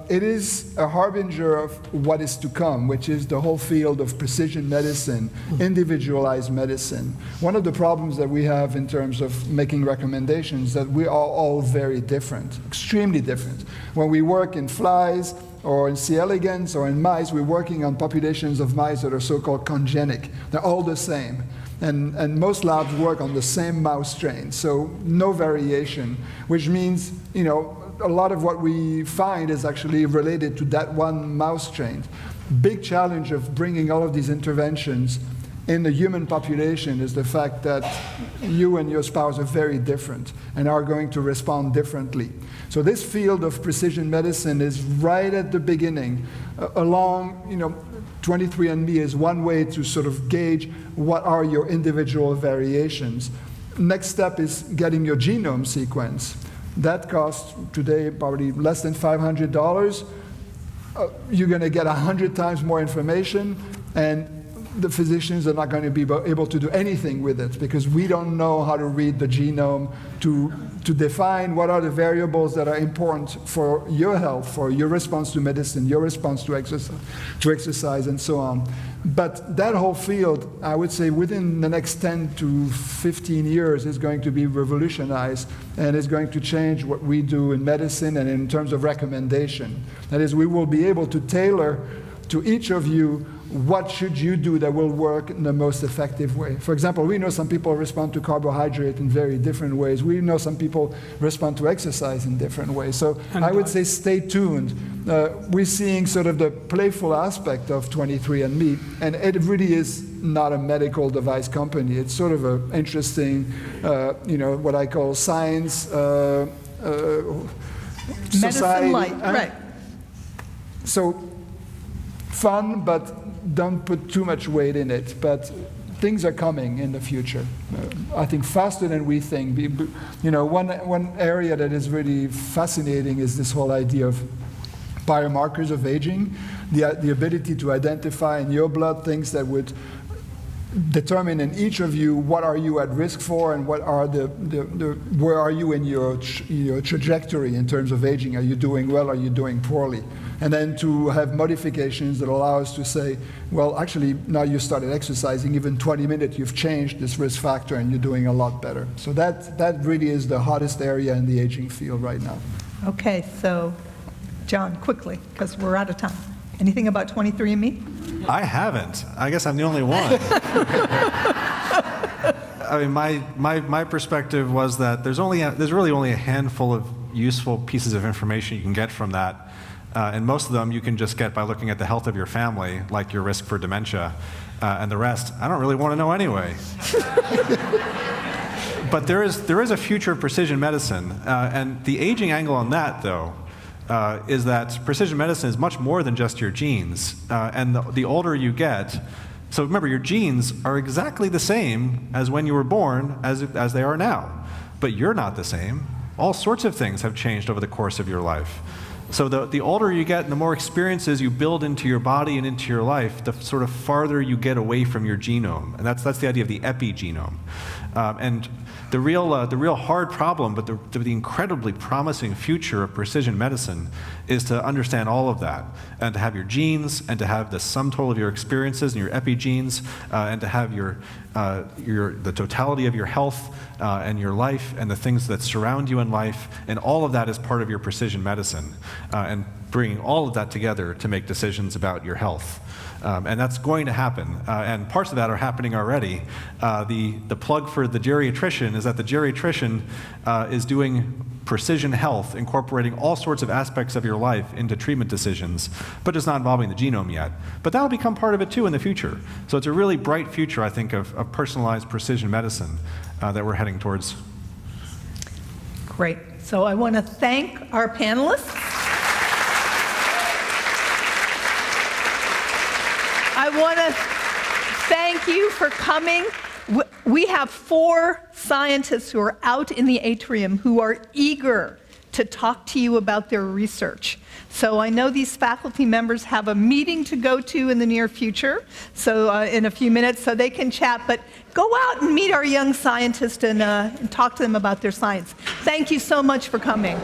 it is a harbinger of what is to come, which is the whole field of precision medicine, individualized medicine. One of the problems that we have in terms of making recommendations is that we are all very different, extremely different. When we work in flies or in C. elegans or in mice, we're working on populations of mice that are so-called congenic. They're all the same. And most labs work on the same mouse strain, so no variation, which means, a lot of what we find is actually related to that one mouse strain. Big challenge of bringing all of these interventions in the human population is the fact that you and your spouse are very different and are going to respond differently. So this field of precision medicine is right at the beginning. 23andMe is one way to sort of gauge what are your individual variations. Next step is getting your genome sequenced. That costs today probably less than $500. You're going to get 100 times more information, and the physicians are not going to be able to do anything with it because we don't know how to read the genome to define what are the variables that are important for your health, for your response to medicine, your response to exercise and so on. But that whole field, I would say within the next 10 to 15 years is going to be revolutionized and is going to change what we do in medicine and in terms of recommendation. That is, we will be able to tailor to each of you what should you do that will work in the most effective way. For example, we know some people respond to carbohydrate in very different ways. We know some people respond to exercise in different ways. So I would say stay tuned. We're seeing sort of the playful aspect of 23andMe, and it really is not a medical device company. It's sort of an interesting, what I call science, Medicine society. light, right. So fun, but don't put too much weight in it. But things are coming in the future. I think faster than we think. One area that is really fascinating is this whole idea of biomarkers of aging, the ability to identify in your blood things that would determine in each of you what are you at risk for and what are where are you in your trajectory in terms of aging. Are you doing well? Are you doing poorly? And then to have modifications that allow us to say, well, actually, now you started exercising, even 20 minutes, you've changed this risk factor and you're doing a lot better. So that really is the hottest area in the aging field right now. Okay, so John, quickly, because we're out of time. Anything about 23andMe? I haven't. I guess I'm the only one. I mean, my perspective was that there's really only a handful of useful pieces of information you can get from that. And most of them you can just get by looking at the health of your family, like your risk for dementia. And the rest, I don't really want to know anyway. But there is a future of precision medicine. And the aging angle on that, though, is that precision medicine is much more than just your genes. And the older you get, so remember, your genes are exactly the same as when you were born as they are now. But you're not the same. All sorts of things have changed over the course of your life. So the older you get and the more experiences you build into your body and into your life, the sort of farther you get away from your genome. And that's the idea of the epigenome. And the real hard problem, but the incredibly promising future of precision medicine is to understand all of that, and to have your genes, and to have the sum total of your experiences and your epigenes, and to have the totality of your health and your life and the things that surround you in life, and all of that is part of your precision medicine, and bringing all of that together to make decisions about your health. And that's going to happen, and parts of that are happening already. The plug for the geriatrician is that the geriatrician is doing precision health, incorporating all sorts of aspects of your life into treatment decisions, but it's not involving the genome yet. But that'll become part of it too in the future. So it's a really bright future, I think, of personalized precision medicine that we're heading towards. Great. So I want to thank our panelists. I want to thank you for coming. We have 4 scientists who are out in the atrium who are eager to talk to you about their research. So I know these faculty members have a meeting to go to in the near future, so in a few minutes, so they can chat. But go out and meet our young scientists and talk to them about their science. Thank you so much for coming.